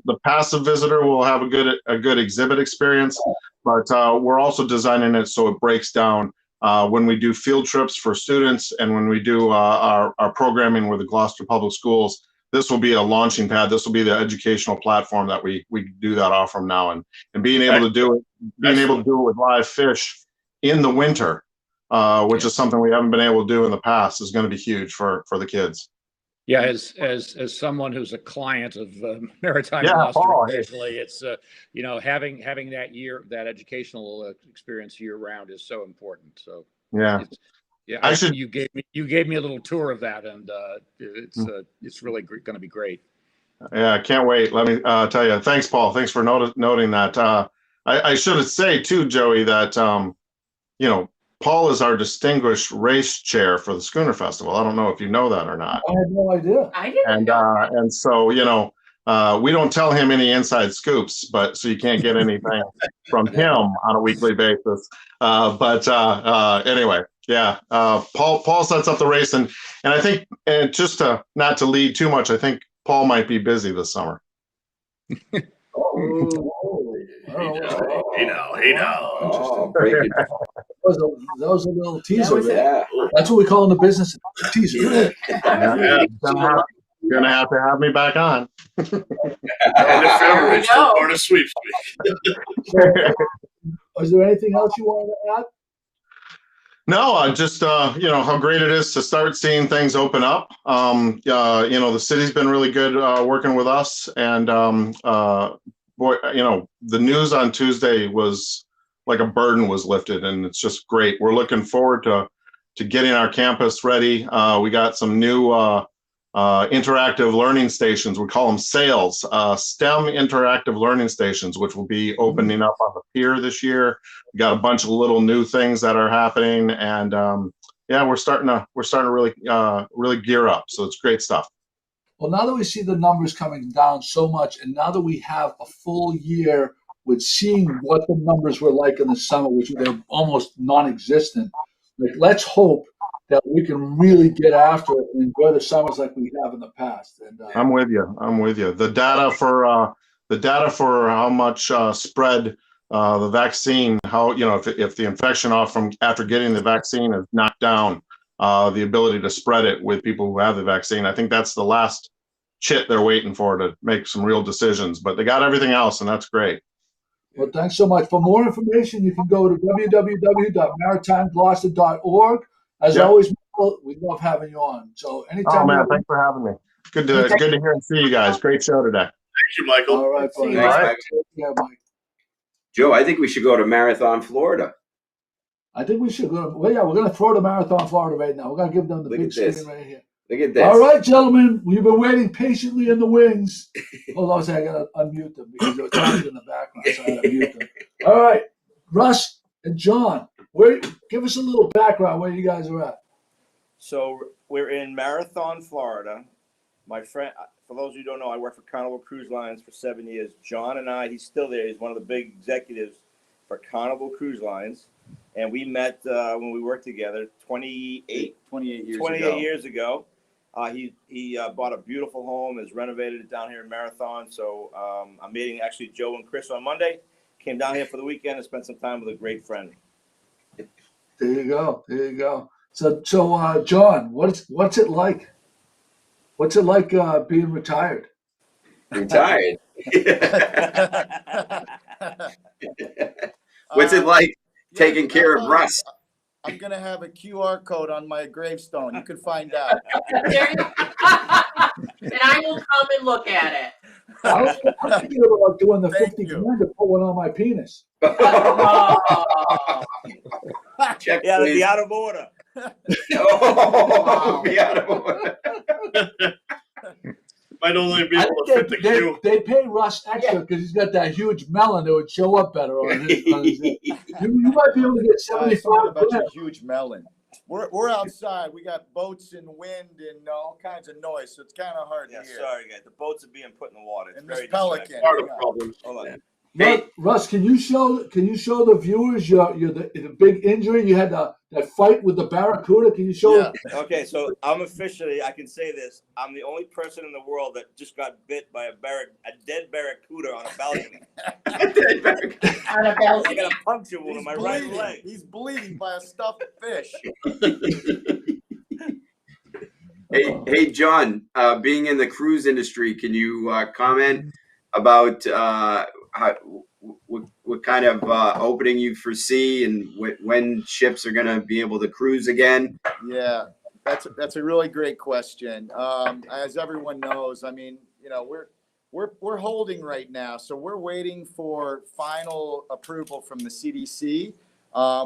The passive visitor will have a good exhibit experience, but we're also designing it so it breaks down when we do field trips for students and when we do our programming with the Gloucester Public Schools. This will be a launching pad. This will be the educational platform that we do that off from now, and being able to do it with live fish in the winter, which is something we haven't been able to do in the past, is going to be huge for the kids.
Yeah, as someone who's a client of Maritime Gloucester, occasionally, it's having that educational experience year round is so important. So you gave me a little tour of that, and it's really going to be great.
Yeah, I can't wait. Let me tell you. Thanks, Paul. Thanks for noting that. I should say too, Joey, that Paul is our distinguished race chair for the Schooner Festival. I don't know if you know that or not.
I had no idea.
I didn't know.
And so, we don't tell him any inside scoops, so you can't get anything from him on a weekly basis. Anyway, Paul sets up the race, and I think, and just not to lead too much, I think Paul might be busy this summer.
Hey now.
That was a little teaser.
was
Yeah.
That's what we call in the business, a teaser.
Yeah, gonna have to have me back on.
And if ever, it's the Florida Sweeps Week.
Is there anything else you wanted to add?
No, just how great it is to start seeing things open up. The city's been really good working with us, and boy, the news on Tuesday was like a burden was lifted, and it's just great. We're looking forward to getting our campus ready. We got some new interactive learning stations. We call them SAILs, STEM interactive learning stations, which will be opening up on the pier this year. We got a bunch of little new things that are happening, and we're starting to really gear up. So it's great stuff.
Well, now that we see the numbers coming down so much, and now that we have a full year with seeing what the numbers were like in the summer, which they're almost non-existent, let's hope that we can really get after it and enjoy the summers like we have in the past. And
I'm with you. The data for how much spread the vaccine, how if the infection after getting the vaccine is knocked down, the ability to spread it with people who have the vaccine. I think that's the last chit they're waiting for to make some real decisions. But they got everything else, and that's great.
Well, thanks so much. For more information, you can go to www.maritimegloucester.org. As always, Michael, we love having you on. So anytime.
Oh man, thanks for having me. Good to hear and see you guys. Great show today.
Thank you, Michael.
All right, buddy.
Thanks, Mike.
Yeah, Mike.
Joe, I think we should go to Marathon, Florida.
I think we should go. We're going to throw to Marathon, Florida right now. We're going to give them the big screen right here.
Look at this.
All right, gentlemen, we've been waiting patiently in the wings. Hold on a second, I got to unmute them because they're talking in the background, so I got to mute them. All right, Russ and John, give us a little background where you guys are at.
So we're in Marathon, Florida. My friend, for those who don't know, I worked for Carnival Cruise Lines for 7 years. John and I, he's still there. He's one of the big executives for Carnival Cruise Lines. And we met when we worked together 28 years ago. He bought a beautiful home, has renovated it down here in Marathon. So I'm meeting actually Joe and Chris on Monday. Came down here for the weekend and spent some time with a great friend.
There you go. So John, what's it like? What's it like being retired?
Retired. What's it like taking care of Russ?
I'm going to have a QR code on my gravestone. You can find out.
And I will come and look at it.
I was thinking about doing the 50 grand to put one on my penis.
Check,
yeah,
please.
be out of order.
Be out of order.
Might only be able to fit the queue.
They pay Russ extra because he's got that huge melon that would show up better on his. You might be able to get 75
about your huge melon. We're outside. We got boats and wind and all kinds of noise, so it's kind of hard to hear.
Sorry, guys. The boats are being put in the water. It's
and this
very
pelican.
Part of the problem.
Hold on.
Hey, Russ, can you show the viewers the big injury you had that fight with the barracuda? Can you show?
Yeah.
Okay, so I'm officially, I can say this. I'm the only person in the world that just got bit by a dead barracuda on a balcony.
On a
I
balcony.
got a puncture wound in my right
bleeding.
leg.
He's bleeding by a stuffed fish.
Hey, John. Being in the cruise industry, can you comment about what kind of opening you foresee and when ships are going to be able to cruise again?
Yeah, that's a really great question. As everyone knows, I mean, we're holding right now, so we're waiting for final approval from the CDC.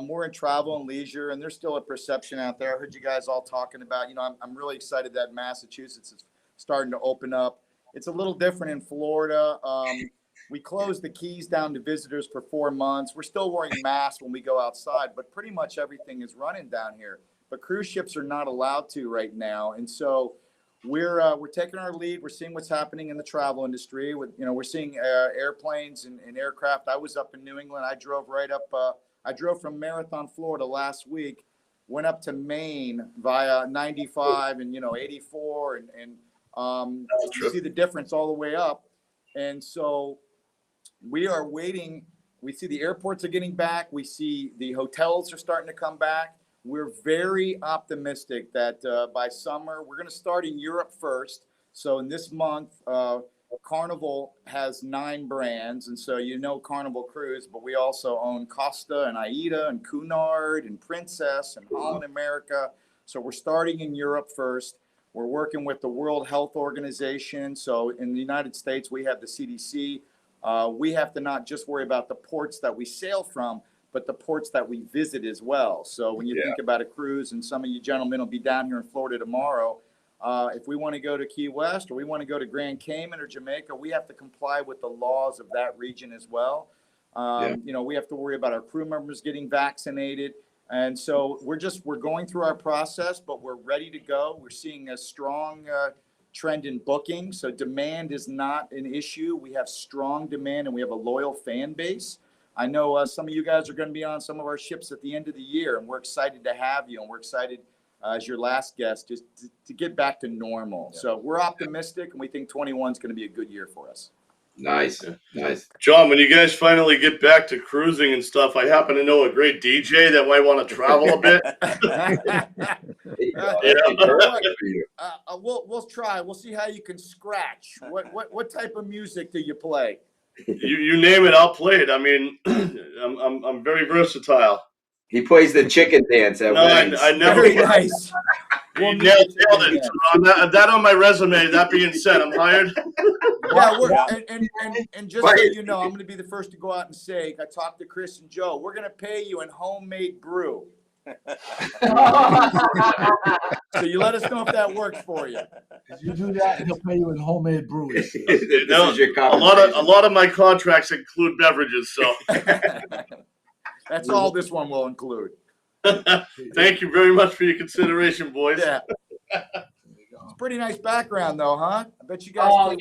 We're in travel and leisure, and there's still a perception out there. I heard you guys all talking about. I'm really excited that Massachusetts is starting to open up. It's a little different in Florida. We closed the keys down to visitors for 4 months. We're still wearing masks when we go outside, but pretty much everything is running down here. But cruise ships are not allowed to right now, and so we're taking our lead. We're seeing what's happening in the travel industry. We're seeing airplanes and aircraft. I was up in New England. I drove right up. I drove from Marathon, Florida last week. Went up to Maine via 95 and 84 and you see the difference all the way up. And so we are waiting we see the airports are getting back. We see the hotels are starting to come back. We're very optimistic that by summer, we're going to start in Europe first. So in this month, Carnival has 9 brands. And so Carnival Cruise, but we also own Costa and Aida and Cunard and Princess and Holland America. So we're starting in Europe first. We're working with the World Health Organization. So in the United States, we have the CDC. We have to not just worry about the ports that we sail from, but the ports that we visit as well. So when you think about a cruise, and some of you gentlemen will be down here in Florida tomorrow, if we want to go to Key West or we want to go to Grand Cayman or Jamaica, we have to comply with the laws of that region as well. We have to worry about our crew members getting vaccinated. And so we're going through our process, but we're ready to go. We're seeing a strong trend in booking. So demand is not an issue. We have strong demand and we have a loyal fan base. I know some of you guys are going to be on some of our ships at the end of the year, and we're excited to have you. And we're excited as your last guest just to get back to normal. Yeah. So we're optimistic, and we think 21 is going to be a good year for us.
Nice.
John, when you guys finally get back to cruising and stuff, I happen to know a great DJ that might want to travel a bit.
We'll try. We'll see how you can scratch. What type of music do you play?
You name it, I'll play it. I mean, I'm very versatile.
He plays the chicken dance at weddings.
I never.
Very nice.
You nailed it. So that on my resume. That being said, I'm hired.
And just so you know, I'm going to be the first to go out and say, I talked to Chris and Joe. We're going to pay you in homemade brew. So you let us know if that works for you.
If you do that, he'll pay you in homemade brews.
A lot of my contracts include beverages, so
that's all this one will include.
Thank you very much for your consideration, boys.
Yeah. It's a pretty nice background, though, huh? I bet you guys put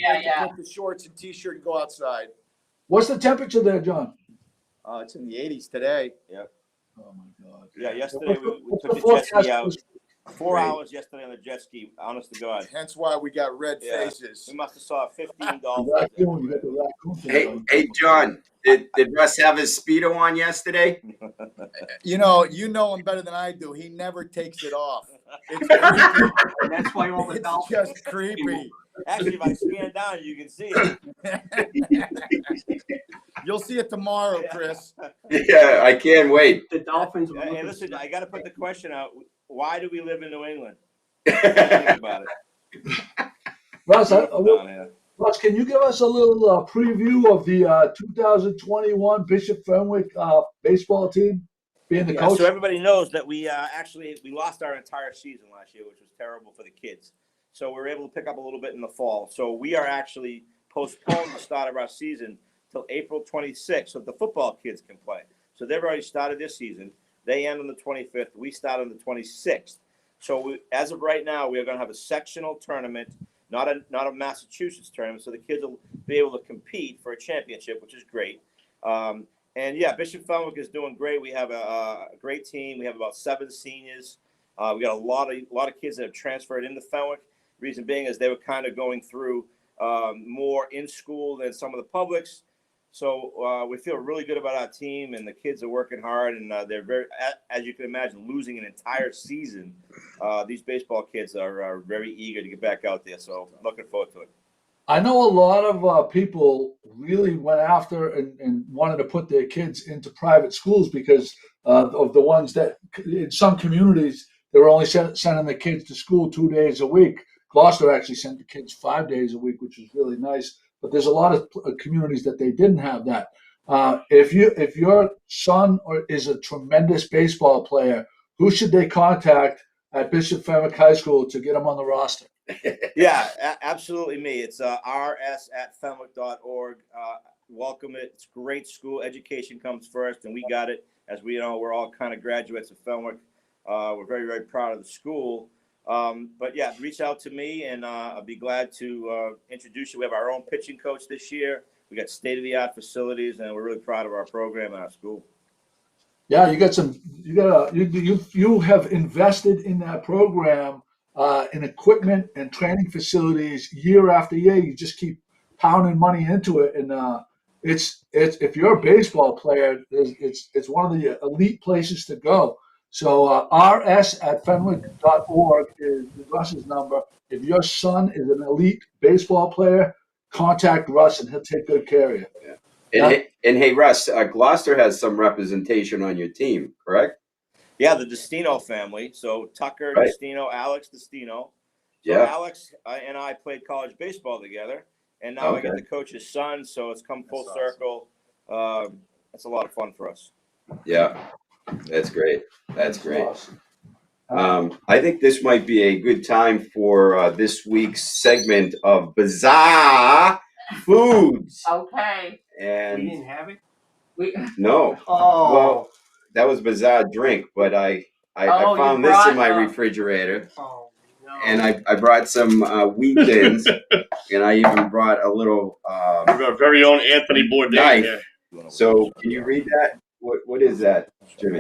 the shorts and T-shirt and go outside.
What's the temperature there, John?
It's in the 80s today.
Yep.
Oh my God.
Yeah, yesterday we took the jet ski out. 4 hours yesterday on the jet ski, honest to God.
Hence why we got red faces.
We must have saw 15 dolphins.
Hey, John, did Russ have his Speedo on yesterday?
You know him better than I do. He never takes it off. It's creepy.
And that's why all the dolphins.
It's just creepy.
Actually, if I scan down, you can see it.
You'll see it tomorrow, Chris.
Yeah, I can't wait.
The dolphins.
Hey, listen, I got to put the question out. Why do we live in New England? Think about it.
Russ, can you give us a little preview of the 2021 Bishop Fenwick baseball team being the coach?
So everybody knows that we lost our entire season last year, which was terrible for the kids. So we were able to pick up a little bit in the fall. So we are actually postponed the start of our season till April 26th so the football kids can play. So they've already started this season. They end on the 25th. We start on the 26th. So as of right now, we are going to have a sectional tournament, not a Massachusetts tournament. So the kids will be able to compete for a championship, which is great. Bishop Fenwick is doing great. We have a great team. We have about 7 seniors. We got a lot of kids that have transferred into Fenwick. Reason being is they were kind of going through more in school than some of the publics. So we feel really good about our team, and the kids are working hard, and they're very, as you can imagine, losing an entire season. These baseball kids are very eager to get back out there, so looking forward to it.
I know a lot of people really went after and wanted to put their kids into private schools because of the ones that in some communities, they were only sending the kids to school 2 days a week. Gloucester actually sent the kids 5 days a week, which was really nice. But there's a lot of communities that they didn't have that. If your son is a tremendous baseball player, who should they contact at Bishop Fenwick High School to get him on the roster?
Yeah, absolutely me. It's rs@fenwick.org. Welcome it. It's a great school. Education comes first, and we got it. As we know, we're all kind of graduates of Fenwick. We're very, very proud of the school. Reach out to me, and I'll be glad to introduce you. We have our own pitching coach this year. We got state-of-the-art facilities, and we're really proud of our program and our school.
Yeah, you have invested in that program in equipment and training facilities year after year. You just keep pounding money into it, and it's if you're a baseball player, it's one of the elite places to go. So rs@fenwick.org is Russ's number. If your son is an elite baseball player, contact Russ and he'll take good care of you.
And hey, Russ, Gloucester has some representation on your team, correct?
Yeah, the Destino family. So Tucker
Right.
Destino, Alex Destino. So
Yeah.
Alex and I played college baseball together, and now I get to coach his son. So it's come full circle. It's a lot of fun for us.
Yeah, that's great. That's great. I think this might be a good time for this week's segment of Bizarre Foods.
Okay.
And
We didn't have it?
no.
Oh.
Well, that was Bizarre Drink, but I found this in my refrigerator.
Oh, no.
And I brought some wheat thins, and I even brought a little
Our very own Anthony Bourdain
knife.
here.
So can you read that? What is that, Jimmy?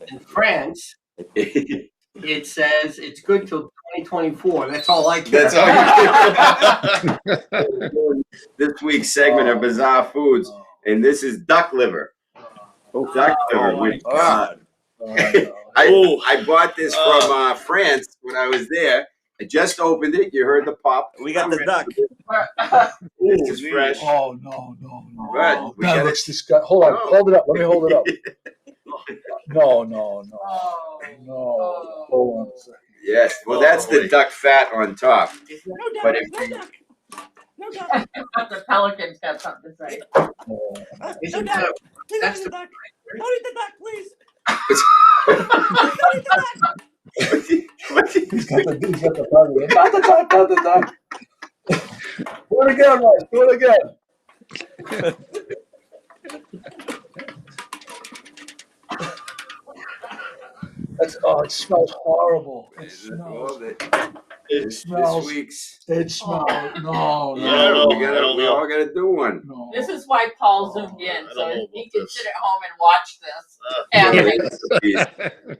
In France, it says it's good till 2024. That's all I care.
That's all you This week's segment of Bizarre Foods, and this is duck liver. Duck liver. With, I bought this from France when I was there. I just opened it. You heard the pop.
We got the duck.
This is fresh.
Oh no.
Right. We
That
got
looks disgusting. Hold on, hold it up. Let me hold it up. No. Hold on a second.
Yes. Well, that's the duck fat on top. But if you,
The Pelicans got something to say.
Isn't that- that's the
duck. Don't eat the duck, please.
He's got the problem. Not the duck. Do it again, Mike. Do it again. It smells horrible. It smells.
This week's.
It smells. No.
Yeah, we all got to do one.
No.
This is why Paul zoomed in, so he can sit at home and watch this.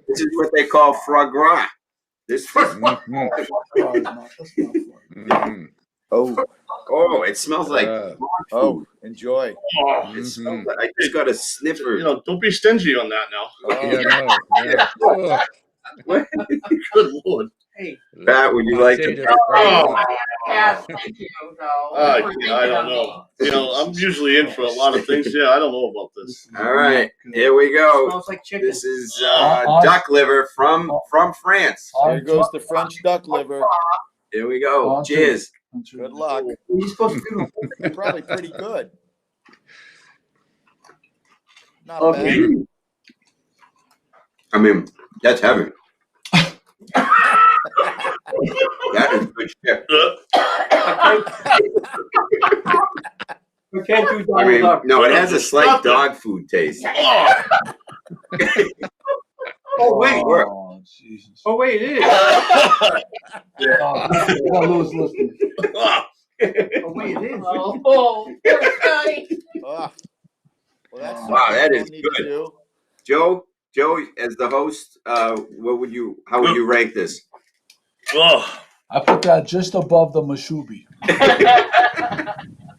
This is what they call foie gras. This Oh, it smells like.
Enjoy.
It smells like, I just got a sniffer.
Don't be stingy on that now. Good Lord.
Hey,
Pat, would you like to?
Yes, thank you.
I don't know. I'm usually in for a lot of things. Yeah, I don't know about this.
All right, here we go.
smells like chicken.
This is duck liver from France.
Here goes the French duck liver.
Here we go. Cheers.
Good luck.
What are you supposed to do?
Probably pretty good. Not
Okay.
bad.
I mean, that's heavy. That is good shit.
We can't do
I mean,
double duck.
no, it has a slight dog food taste. Oh wait,
Oh, Jesus.
Oh wait, it is.
Lose listening.
Oh wait, it is.
Oh, Scotty.
Well, that's
Wow, that
something
is
we don't need to
good.
do.
Joe, as the host, how would you rank this?
Oh,
I put that just above the mashubi.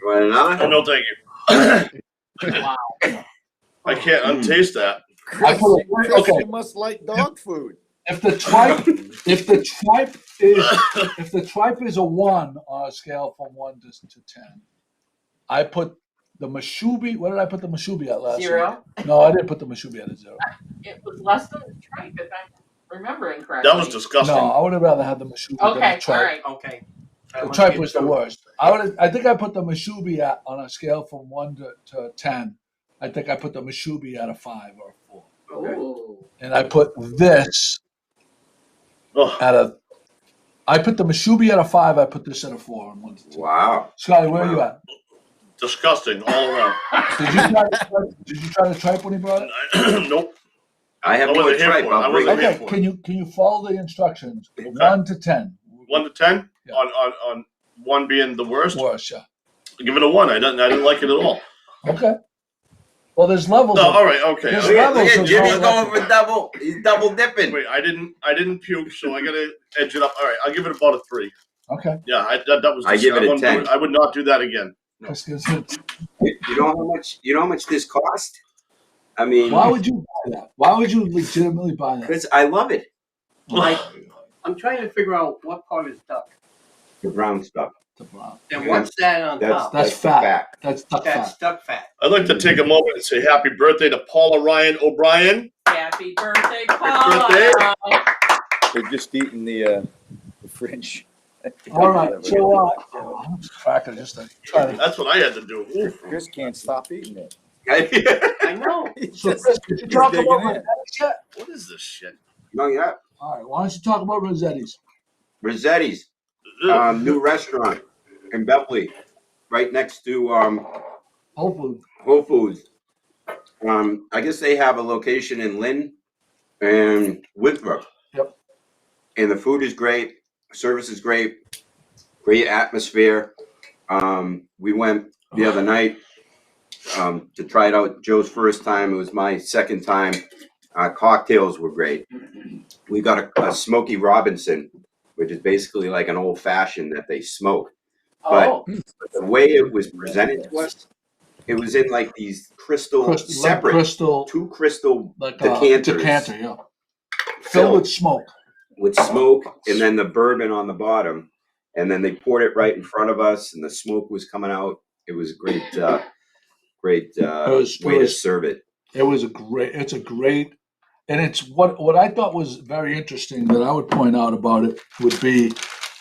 You want another?
no, thank you.
Wow.
I can't untaste that.
I put it,
Chris,
okay.
you must like dog food.
If the tripe is a 1 on a scale from 1 to 10, I put the mashubi. What did I put the mashubi at last?
0.
Week? No, I didn't put the mashubi at a 0.
It was less than the tripe, if I'm remembering correctly.
That was disgusting.
No, I would have rather had the mashubi than
Okay,
the tripe.
all right.
Okay.
The tripe was the worst. I think I put the mashubi at on a scale from 1 to 10. I think I put the mashubi at a 5 or a 4.
Ooh.
And I put this at a. I put the mashubi at a 5. I put this at a 4. And 1 to 2.
Wow.
Scotty, where are you at?
Disgusting all around.
Did you try the tripe when he brought it?
Nope.
I have
I
more
wasn't here
tripe.
for it. I
I'll bring
wasn't
it.
here
Okay,
for it.
can you follow the instructions? 1 to 10.
1 to 10
Yeah.
on 1 being the worst.
Worse, yeah.
Give it a 1. I didn't like it at all.
Okay. Well, there's levels.
No,
of-
all right, okay.
There's
Look at
levels of
Jimmy's
how-
going for double. He's double dipping.
Wait, I didn't puke, so I gotta edge it up. All right, I'll give it about a 3.
Okay.
Yeah, that was.
I give it a
wouldn't do
10.
I would not do that again.
Chris gives it.
You know how much? You know how much this cost? I mean,
Why would you buy that? Why would you legitimately buy that?
because I love it.
Like, I'm trying to figure out what part is duck.
The brown stuff.
The brown.
And what's that on top?
That's
the
fat. That's duck
That's
fat.
duck fat.
I'd like to take a moment and say happy birthday to Paula Ryan O'Brien.
Happy birthday,
birthday.
Paula.
They're just eating the fringe.
All right. So, cracker, just to try to.
That's what I had to do. Ooh.
Chris can't stop eating it.
I know.
So, Chris, could you talk
digging
about
in.
Rossetti's yet?
What is this shit?
No, yeah.
All right. Why don't you talk about Rossetti's?
Rossetti's, new restaurant in Beverly, right next to
Hopefully.
Whole Foods. I guess they have a location in Lynn and Winthrop.
Yep.
And the food is great, service is great, great atmosphere. We went the other night to try it out. Joe's first time. It was my second time. Cocktails were great. We got a Smoky Robinson, which is basically like an old fashioned that they smoke. But the way it was presented to us, it was in like these separate two crystal
like
decanters.
Decanter, yeah. Filled with smoke.
With smoke, and then the bourbon on the bottom, and then they poured it right in front of us, and the smoke was coming out. It was a great way to serve it.
It's a great, and it's what I thought was very interesting that I would point out about it would be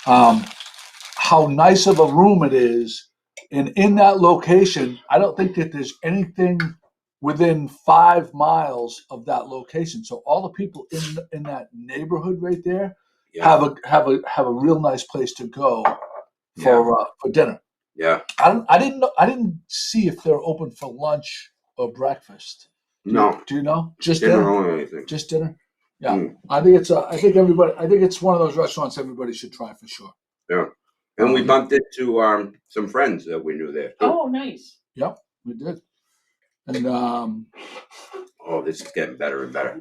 how nice of a room it is, and in that location, I don't think that there's anything within 5 miles of that location. So all the people in that neighborhood right there have a real nice place to go for dinner.
Yeah.
I didn't see if they're open for lunch or breakfast.
No.
Do you know? Just
Dinner
dinner.
only, I think.
Just dinner. Yeah. I think it's one of those restaurants everybody should try for sure.
Yeah. And we bumped into some friends that we knew there too.
Oh, nice.
Yep, we did. And
oh, this is getting better and better.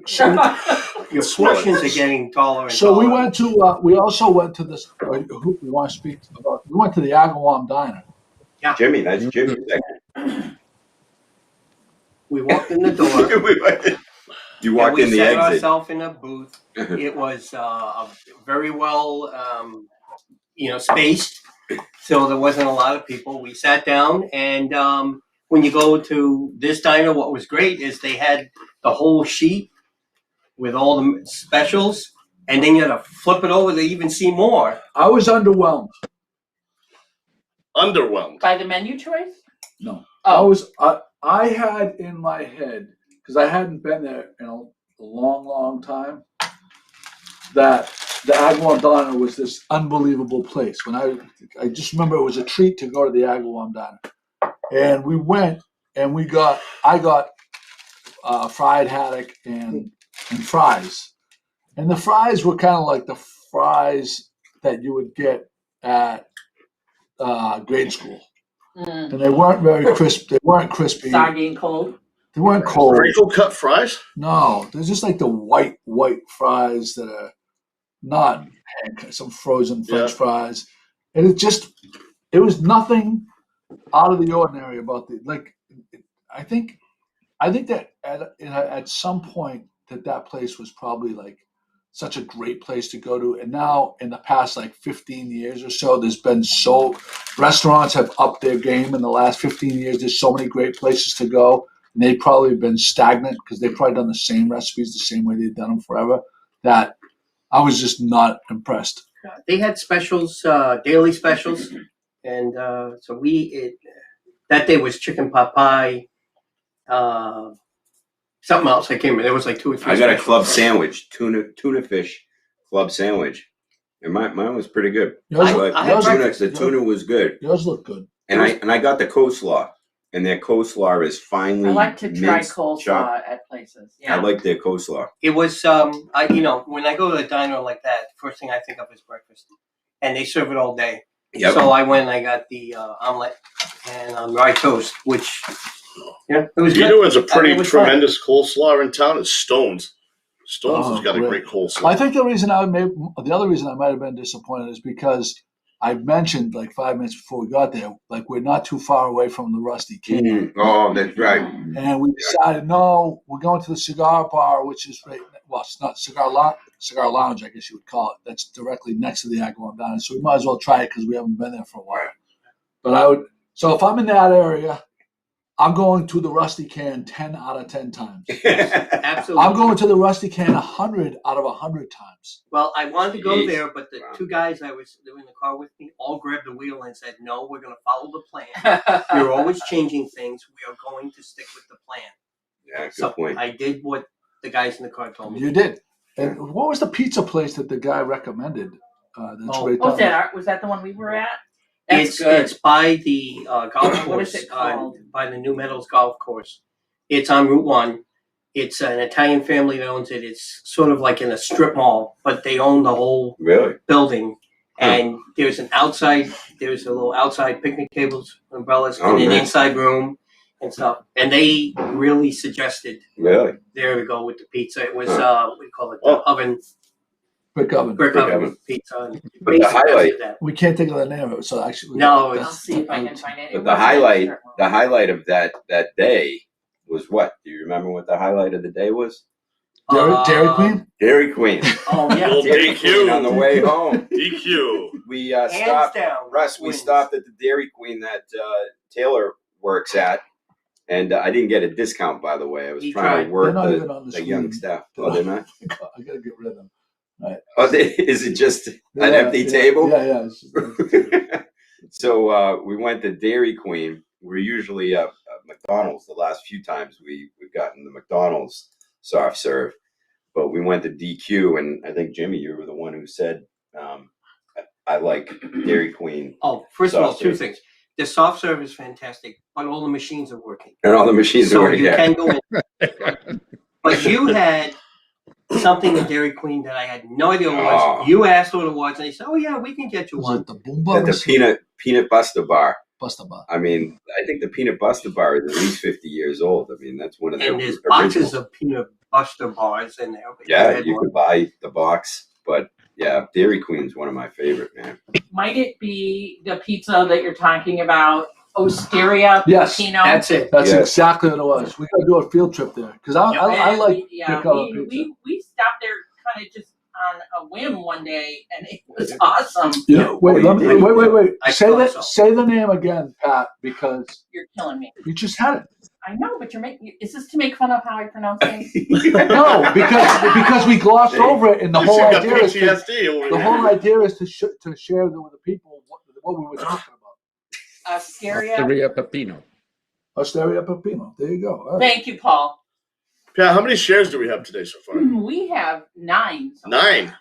Your portions are getting taller and
so
taller.
we also went to this. Who we want to speak about? We went to the Agawam Diner.
Yeah.
Jimmy, that's Jimmy.
We walked in the door.
You walked in the
We set
exit.
ourselves in a booth. It was very well, spaced, so there wasn't a lot of people. We sat down, and when you go to this diner, what was great is they had the whole sheet with all the specials, and then you had to flip it over to even see more.
I was underwhelmed.
Underwhelmed.
By the menu choice?
No.
Oh.
I had in my head, because I hadn't been there in a long time, that the Agawam Diner was this unbelievable place. When I just remember it was a treat to go to the Agawam Diner. And we went and I got fried haddock and fries. And the fries were kind of like the fries that you would get at grade school. And they weren't very crisp. They weren't crispy.
Soggy and cold.
They weren't cold.
Crinkle cut fries?
No, they're just like the white fries that are not some frozen French fries. And it was nothing out of the ordinary about I think that at some point that place was probably like such a great place to go to. And now in the past like 15 years or so, restaurants have upped their game in the last 15 years. There's so many great places to go. And they've probably been stagnant because they've probably done the same recipes the same way they've done them forever, that I was just not impressed.
They had specials, daily specials, and so that day was chicken pot pie, something else. I can't remember. There was like 2 or 3.
I got a club sandwich, tuna fish club sandwich, and mine was pretty good. The tuna was good.
Yours looked good.
And I got the coleslaw, and their coleslaw is finely.
I like to try
minced,
coleslaw
chopped.
at places. Yeah.
I like their coleslaw.
It was, when I go to a diner like that, first thing I think of is breakfast, and they serve it all day.
Yep.
So I went and I got the omelet and rye toast, which, it was good.
You know, it's a pretty
It was
tremendous coleslaw in town. It's Stone's. Stone's has got a great coleslaw.
I think the other reason I might have been disappointed is because I mentioned like 5 minutes before we got there, like we're not too far away from the Rusty Can.
Oh, that's right.
And we decided, no, we're going to the cigar bar, which is well, it's not cigar lounge, I guess you would call it. That's directly next to the Agawam Diner. So we might as well try it because we haven't been there for a while. But so if I'm in that area, I'm going to the Rusty Can 10 out of 10 times.
Absolutely.
I'm going to the Rusty Can 100 out of 100 times.
Well, I wanted to go there, but the two guys I was doing the car with me all grabbed the wheel and said, "No, we're going to follow the plan. You're always changing things. We are going to stick with the plan."
Yeah, good
So
point.
I did what the guys in the car told me.
You did. And what was the pizza place that the guy recommended? That's right
What was
down
that? Was that the one we were at? That's
It's
good.
it's by the golf course.
What is it called?
By the New Meadows Golf Course. It's on Route 1. It's an Italian family that owns it. It's sort of like in a strip mall, but they own the whole building. And there's a little outside picnic tables, umbrellas, and an inside room and stuff. And they really suggested there to go with the pizza. It was we call it the oven.
Brick oven.
Brick oven pizza. And
But the highlight,
we can't think of the name of it, so actually,
No,
I'll see if I can find it.
but the highlight of that day was what? Do you remember what the highlight of the day was?
Dairy Queen.
Dairy Queen.
Oh yeah,
Old
Dairy Queen
DQ.
on the way home.
DQ.
We
hands
stopped.
down.
Russ, we
wins.
stopped at the Dairy Queen that Taylor works at, and I didn't get a discount, by the way. I was
He
trying
tried.
to work
They're not even on the
the young
screen.
staff. Oh, they're not?
I gotta get rid of them.
Oh, is it just an
Yeah,
empty
yeah,
table?
Yeah.
So we went to Dairy Queen. We're usually at McDonald's. The last few times we've gotten the McDonald's soft serve, but we went to DQ, and I think Jimmy, you were the one who said I like Dairy Queen.
Oh, first of all,
Soft
two
serve.
things. The soft serve is fantastic, but all the machines are working.
And all the machines
So
are
you can go in. But you had something in Dairy Queen that I had no idea what it was.
Oh.
You asked what it was, and they said, "Oh yeah, we can get you
Was
one."
it the Boom Bar?
the peanut Buster bar.
Buster Bar.
I mean, I think the peanut Buster bar is at least 50 years old. I mean, that's one of the
And there's
originals.
boxes of peanut butter bars in there. But
Yeah,
had
you
one.
could buy the box, but yeah, Dairy Queen's one of my favorite, man.
Might it be the pizza that you're talking about? Osteria
Yes,
Pino?
That's it.
That's
Yes.
exactly what it was. We gotta do a field trip there because I like brick oven pizza.
we stopped there kind of just on a whim one day, and it was awesome.
Yeah, wait, wait.
I
Say
thought
that.
so.
Say the name again, Pat, because
You're killing me.
you just had it.
I know, but you're making. Is this to make fun of how I pronounce things?
No, because we glossed over it, and the
You
whole
got
idea is to,
PTSD over
the
there.
whole idea is to share with the people what we were talking about.
Osteria.
Osteria Pepino.
Osteria Pepino. There you go. All right.
Thank you, Paul.
Pat, how many shares do we have today so far?
We have 9. So
9.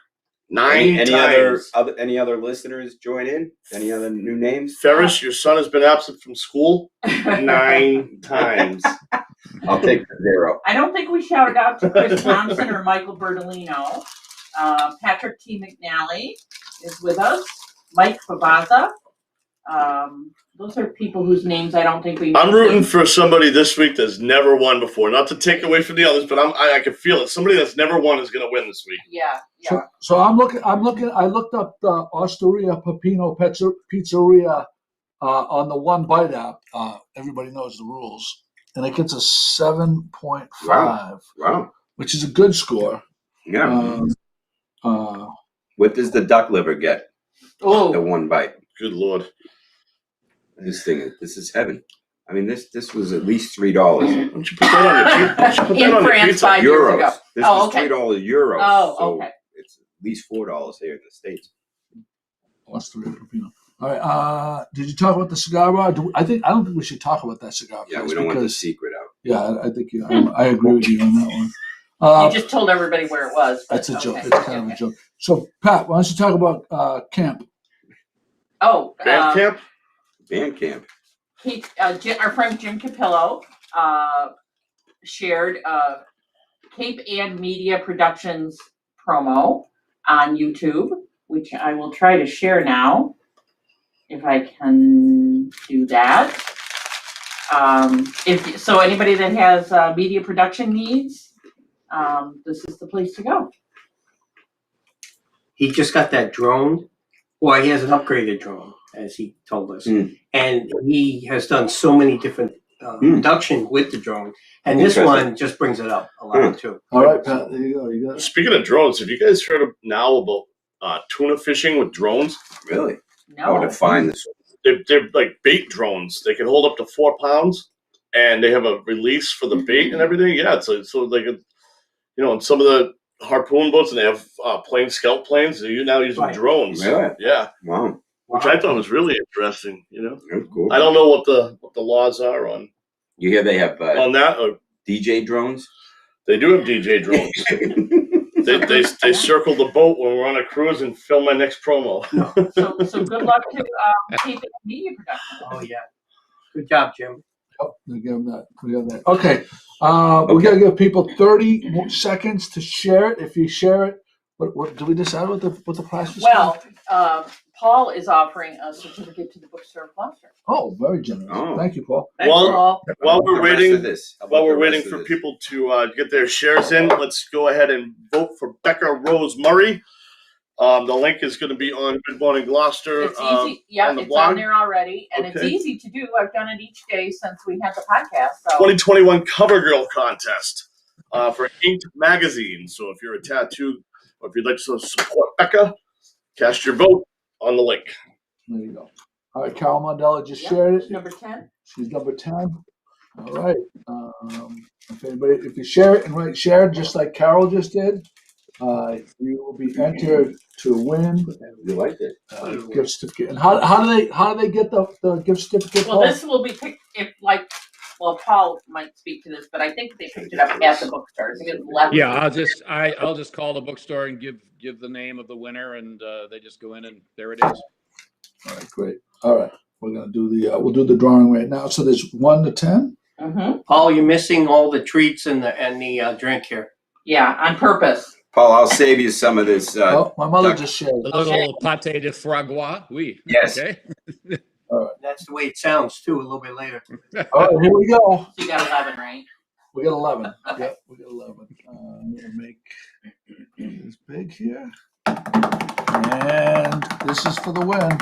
Any
times.
other listeners join in? Any other new names?
Ferris, your son has been absent from school 9 times.
I'll take the 0.
I don't think we shouted out to Chris Thompson or Michael Bertolino. Patrick T. McNally is with us. Mike Favaza. Those are people whose names I don't think we.
I'm rooting for somebody this week that's never won before. Not to take away from the others, but I can feel it. Somebody that's never won is going to win this week.
Yeah.
So I'm looking. I looked up the Osteria Pepino Pizzeria on the One Bite app. Everybody knows the rules, and it gets a 7.5,
Wow.
which is a good score.
Yeah. What does the duck liver get? The
Oh,
one bite.
Good Lord.
This is heaven. I mean, this was at least $3.
Why don't you put that on your pizza? Why don't you put that
in
on your
France
pizza?
5 years
Euros.
ago.
This
Oh,
was
okay.
$3 euros.
Oh,
so
okay.
it's at least $4 here in the States.
Osteria Pepino. All right. Did you talk about the cigar bar? I don't think we should talk about that cigar
Yeah,
place
we don't want the
because-
secret out.
Yeah, I think I agree with you on that one.
You just told everybody where it was. But
That's a joke.
okay,
It's kind of a joke. So, Pat, why don't you talk about camp?
Oh,
Band camp?
Band camp.
Our friend Jim Capillo shared Cape Ann Media Productions promo on YouTube, which I will try to share now, if I can do that. So anybody that has media production needs, this is the place to go.
He just got that drone Well, he has an upgraded drone, as he told us, and he has done so many different production with the drone, and this one just brings it up a lot too.
All right, Pat, there you go. You got it.
Speaking of drones, have you guys heard now about tuna fishing with drones?
Really?
No.
How to find this?
They're like bait drones. They can hold up to 4 pounds, and they have a release for the bait and everything. Yeah, so they can, and some of the harpoon boats, and they have plane scout planes. They're now using drones.
Really?
Yeah.
Wow.
Which I thought was really interesting.
That's cool.
I don't know what the laws are on
You hear they have
that.
DJ drones?
They do have DJ drones. they circle the boat when we're on a cruise and film my next promo.
So good luck to keeping media production.
Oh yeah, good job, Jim.
Oh, we give them that. We got that. Okay. We got to give people 30 more seconds to share it. If you share it, what do we decide what the price is?
Well, Paul is offering a certificate to the bookstore of Gloucester.
Oh, very generous.
Oh.
Thank you, Paul.
Thanks, Paul.
While we're waiting,
How about the rest of
for
this?
people to get their shares in, let's go ahead and vote for Becca Rose Murray. The link is going to be on Good Morning Gloucester.
It's easy. Yeah,
on the
it's
blog.
on there already, and it's
Okay.
easy to do. I've done it each day since we had the podcast. So
2021 Cover Girl Contest for Inked Magazine. So if you're a tattoo, or if you'd like to support Becca, cast your vote on the link.
There you go. All right, Carol Mondella just shared it.
number 10.
She's number 10. All right. If you share it and write share, just like Carol just did, you will be entered to win
You liked it.
gift certificate. And how do they get the gift certificate?
Well,
Paul?
this will be picked Paul might speak to this, but I think they picked it up at the bookstore. I think it's 11.
Yeah, I'll just call the bookstore and give the name of the winner, and they just go in and there it is.
All right, great. All right, we're gonna do we'll do the drawing right now. So there's 1 to 10.
Mm-hmm.
Paul, you're missing all the treats and the drink here.
Yeah, on purpose.
Paul, I'll save you some of this.
Oh, my mother just shared.
A little pâté de foie gras, oui.
Yes.
Okay.
That's the way it sounds too. A little bit later.
All right, here we go.
So you got 11, right?
We got 11. Yep, we got 11. I'm gonna make this big here, and this is for the win.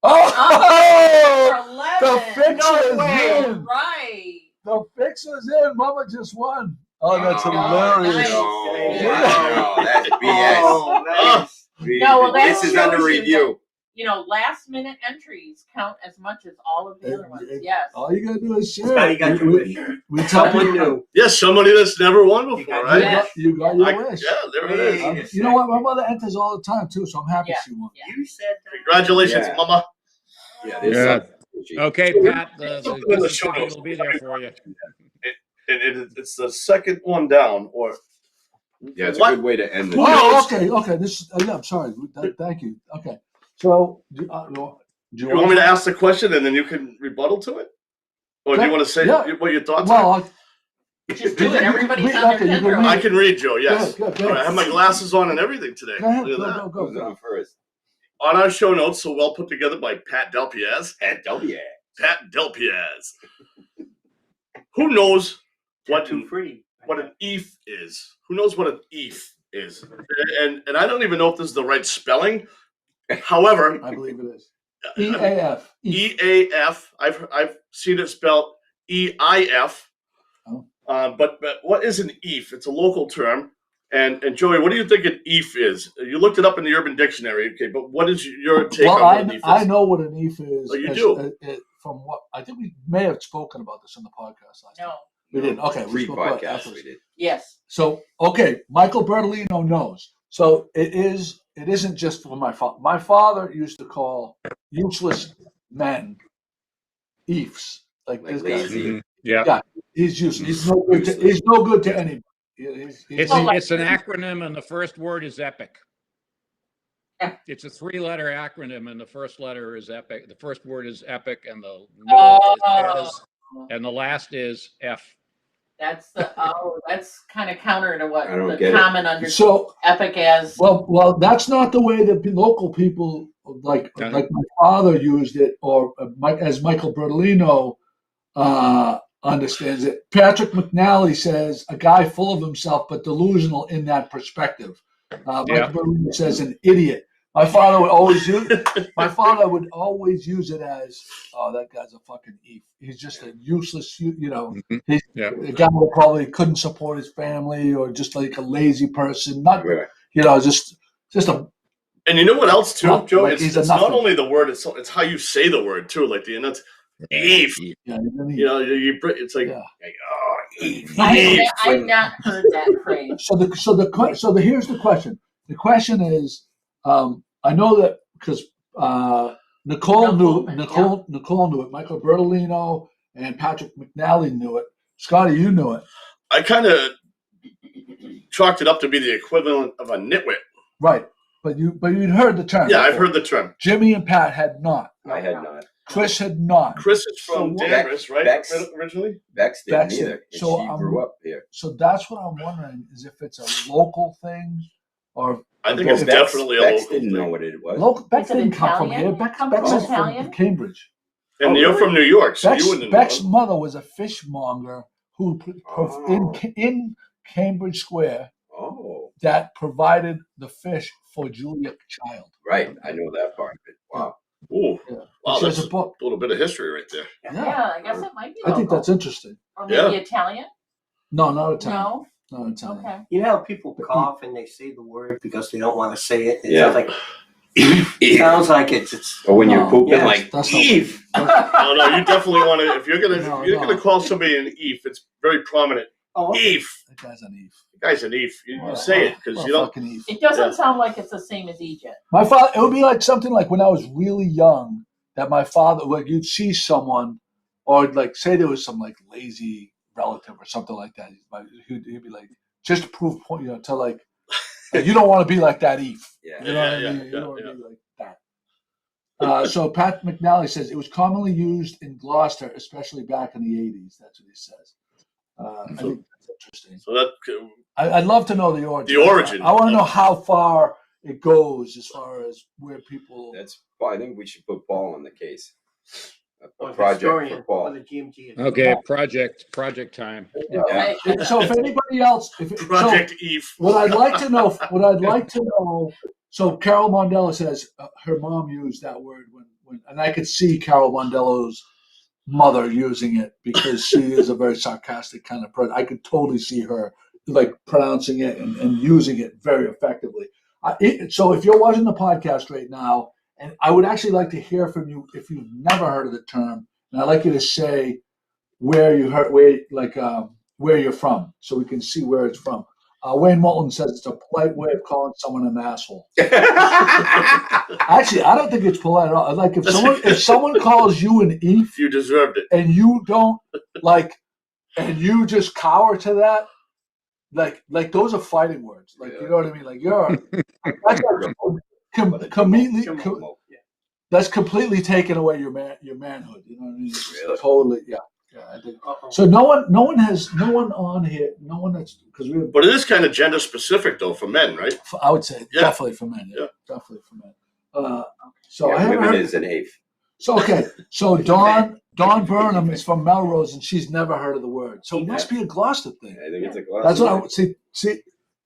Oh! The fixer is in.
Right.
The fixer's in. Mama just won. Oh, that's
Oh,
hilarious.
nice.
Oh, wow. That's BS.
Oh, nice.
No, well, that
This is under
shows you
review.
Last minute entries count as much as all of the other ones. Yes.
All you gotta do is share.
Now you got your wish.
We tell
Someone
people.
new.
Yes, somebody that's never won
You
before,
got
right?
Yeah.
You got your wish.
Yeah, there it is.
Hey.
You know what? My mother enters all the time too, so I'm happy
Yeah.
she won.
Yeah.
You said that.
Congratulations,
Yeah.
Mama.
Yeah.
Okay, Pat, the
Something in the
gift
show
certificate
notes.
will be there for you.
It's the second one down, or
Yeah, it's a
What?
good way to end the
Oh,
show.
okay. This is, yeah, I'm sorry. Thank you. Okay. So, do you
you want me to ask the question and then you can rebuttal to it, or do you want to say
Yeah.
what your thoughts are?
Well,
Just do it. Everybody's
Okay,
on
you
their
can
tender.
read.
I can read, Joe. Yes.
Good.
All right, I have my glasses on and everything today.
Go ahead.
Look at that.
Go.
Who's on first?
On our show notes, so well put together by Pat Delpiaz.
At W.
Pat Delpiaz. Who knows what
Too free.
an EIF is? Who knows what an EIF is? And I don't even know if this is the right spelling. However,
I believe it is. EAF.
EAF. I've seen it spelled EIF.
Oh.
But what is an EIF? It's a local term. And Joey, what do you think an EIF is? You looked it up in the Urban Dictionary, okay? But what is your take
Well,
on what an EIF is?
I know what an EIF is.
Oh, you do?
From what I think we may have spoken about this on the podcast last time.
No.
We didn't. Okay, we
Free
spoke about it
podcast
afterwards.
we did.
Yes.
So, okay, Michael Bertolino knows. So it isn't just for my father. My father used to call useless men EIFs. Like this guy.
lazy.
Yeah.
He's useless. He's no good to anybody. He's
It's an acronym, and the first word is epic. It's a 3-letter acronym, and the first letter is epic. The first word is epic, and the middle is S, and the last is F.
That's that's kind of counter to what
I don't
the
get it.
common understanding.
so
Epic as
well. That's not the way that local people like my father used it, or as Michael Bertolino understands it. Patrick McNally says a guy full of himself but delusional in that perspective. Michael Bertolino says an idiot. My father would always use it as, oh, that guy's a fucking eef. He's just a useless, he's
Yeah.
a guy who probably couldn't support his family or just like a lazy person. Not,
Right.
just a.
And you know what else too, Joe?
Like
It's not only the word; it's how you say the word too. Like the eef.
Yeah,
It's like,
Yeah.
oh, eef.
I've not heard that phrase.
So here's the question. The question is, I know that because Nicole knew it. Michael Bertolino and Patrick McNally knew it. Scotty, you knew it.
I kind of chalked it up to be the equivalent of a nitwit.
Right, but you'd heard the term.
Yeah, I've heard the term.
Jimmy and Pat had not.
I had not.
Chris had not.
Chris is from Danvers, right?
Bex.
Originally?
Bex didn't
Bex
either.
did.
And
So,
she grew up here.
So that's what I'm wondering, is if it's a local thing or.
I think it's definitely a
Bex
local
didn't
thing.
know what it was.
Bex
Is it
didn't come from
Italian?
here. Bex
Come
is
from
from
Italian?
Cambridge.
And you're from New York, so you wouldn't
Beck's
know.
mother was a fishmonger who in Cambridge Square
Oh,
that provided the fish for Julia Child.
right. I know that part of it. Wow.
Ooh,
Yeah.
wow,
She has
that's
a book.
a little bit of history right there.
Yeah, I guess it might be.
I think
local.
that's interesting.
Or maybe
Yeah.
Italian.
No, not Italian.
No.
Not Italian.
Okay.
You know how people cough and they say the word because they don't want to say it? It
Yeah.
sounds like it sounds like it's
Or when you're
No,
pooping,
yeah,
like,
that's not-
Eve.
No, you definitely want to. If you're gonna,
No,
you're
no.
gonna call somebody an eef, it's very prominent.
oh, okay.
Eef.
That guy's an Eve.
The guy's an eef. You
What a-
say it because
what a
you don't.
fucking Eve.
It doesn't
Yeah.
sound like it's the same as Egypt.
My father, it would be like something like when I was really young, that my father, like you'd see someone, or like say there was some like lazy relative or something like that. He'd be like, just to prove point, to like, you don't want to be like that Eve.
Yeah.
You know what I mean? You don't want to be like that. So Pat McNally says it was commonly used in Gloucester, especially back in the 80s. That's what he says. I think that's interesting.
So that
I'd love to know the origin.
The origin.
I want to know how far it goes as far as where people.
That's. I think we should put Paul on the case.
Or
A
the
project
historian,
for Paul.
or the GMG.
Okay, project time.
Yeah.
So if anybody else,
Project Eve.
what I'd like to know. So Carol Mondello says her mom used that word when, and I could see Carol Mondello's mother using it because she is a very sarcastic kind of person. I could totally see her like pronouncing it and using it very effectively. So if you're watching the podcast right now, and I would actually like to hear from you if you've never heard of the term, and I'd like you to say where you heard, where you're from, so we can see where it's from. Wayne Moulton says it's a polite way of calling someone an asshole. Actually, I don't think it's polite at all. Like if someone calls you an eef,
You deserved it.
and you don't and you just cower to that, like those are fighting words. Like you know what I mean? Like that's like that's completely taken away your manhood. You know what I mean?
Really?
Totally, yeah. I think. So no one on here, no one that's because we.
But it is kind of gender specific though for men, right?
I would say
Yeah.
definitely for men. Yeah, definitely for men. So I
Yeah,
haven't
women
heard.
is an eighth.
So okay, so Dawn Burnham is from Melrose and she's never heard of the word. So it must be a Gloucester thing.
I think it's a
That's what I would see.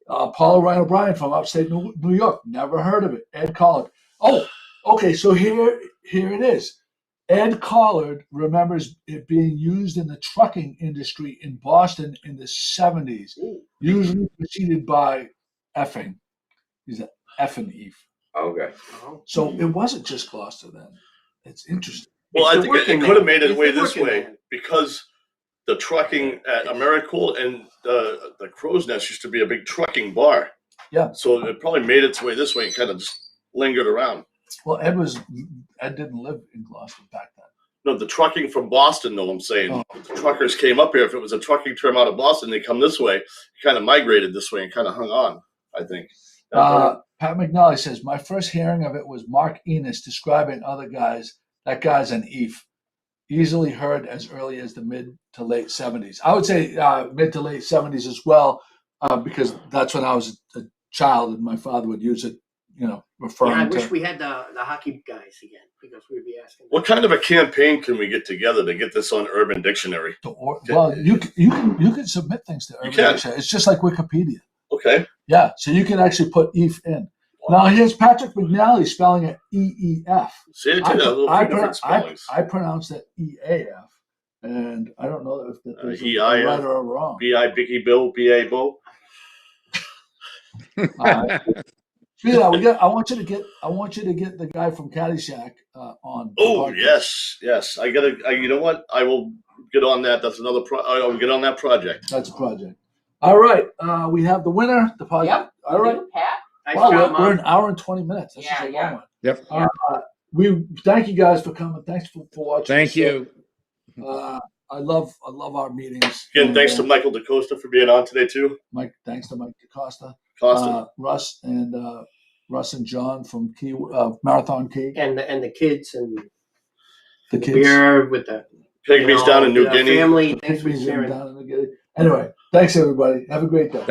Paul Ryan O'Brien from upstate New York, never heard of it. Ed Collard. Oh, okay. So here it is. Ed Collard remembers it being used in the trucking industry in Boston in the 70s, usually preceded by effing. He's an effing Eve.
Okay.
So it wasn't just Gloucester then. It's interesting.
Well,
It's
I
the
think it
working
could have
man.
made it
It's
way
the
this
working
way
man.
because the trucking at Americold and the Crow's Nest used to be a big trucking bar.
Yeah.
So it probably made its way this way and kind of just lingered around.
Well, Ed didn't live in Gloucester back then.
No, the trucking from Boston, though, I'm saying.
Oh.
The truckers came up here. If it was a trucking term out of Boston, they come this way, kind of migrated this way and kind of hung on, I think.
Pat McNally says, my first hearing of it was Mark Enos describing other guys. That guy's an Eve. Easily heard as early as the mid to late 70s. I would say mid to late 70s as well, because that's when I was a child and my father would use it, referring
Yeah, I
to.
wish we had the hockey guys again because we'd be asking.
What kind of a campaign can we get together to get this on Urban Dictionary?
Well, you can submit things to Urban
can.
Dictionary. It's just like Wikipedia.
Okay.
Yeah, so you can actually put Eve in. Now here's Patrick McNally spelling it EEF.
See, they took a little few different spellings.
I pronounce it EAF, and I don't know if that is
EIF,
right or wrong.
B.I. Bicky Bill, B.A. Bo.
Yeah, I want you to get the guy from Caddyshack on.
Oh yes. You know what? I will get on that. That's another. I'll get on that project.
That's a project. All right, we have the winner. The podcast.
Yep.
All right.
Pat.
Wow, we're an hour and 20 minutes. This is a long one.
Yep.
We thank you guys for coming. Thanks for watching.
Thank you.
I love our meetings.
Again, thanks to Michael DaCosta for being on today too.
Thanks to Mike DaCosta. Russ and John from Key Marathon Key,
and the kids and
the kids.
beer with the
Pygmies down in New Guinea.
Family. Thanks for sharing.
Anyway, thanks everybody. Have a great day.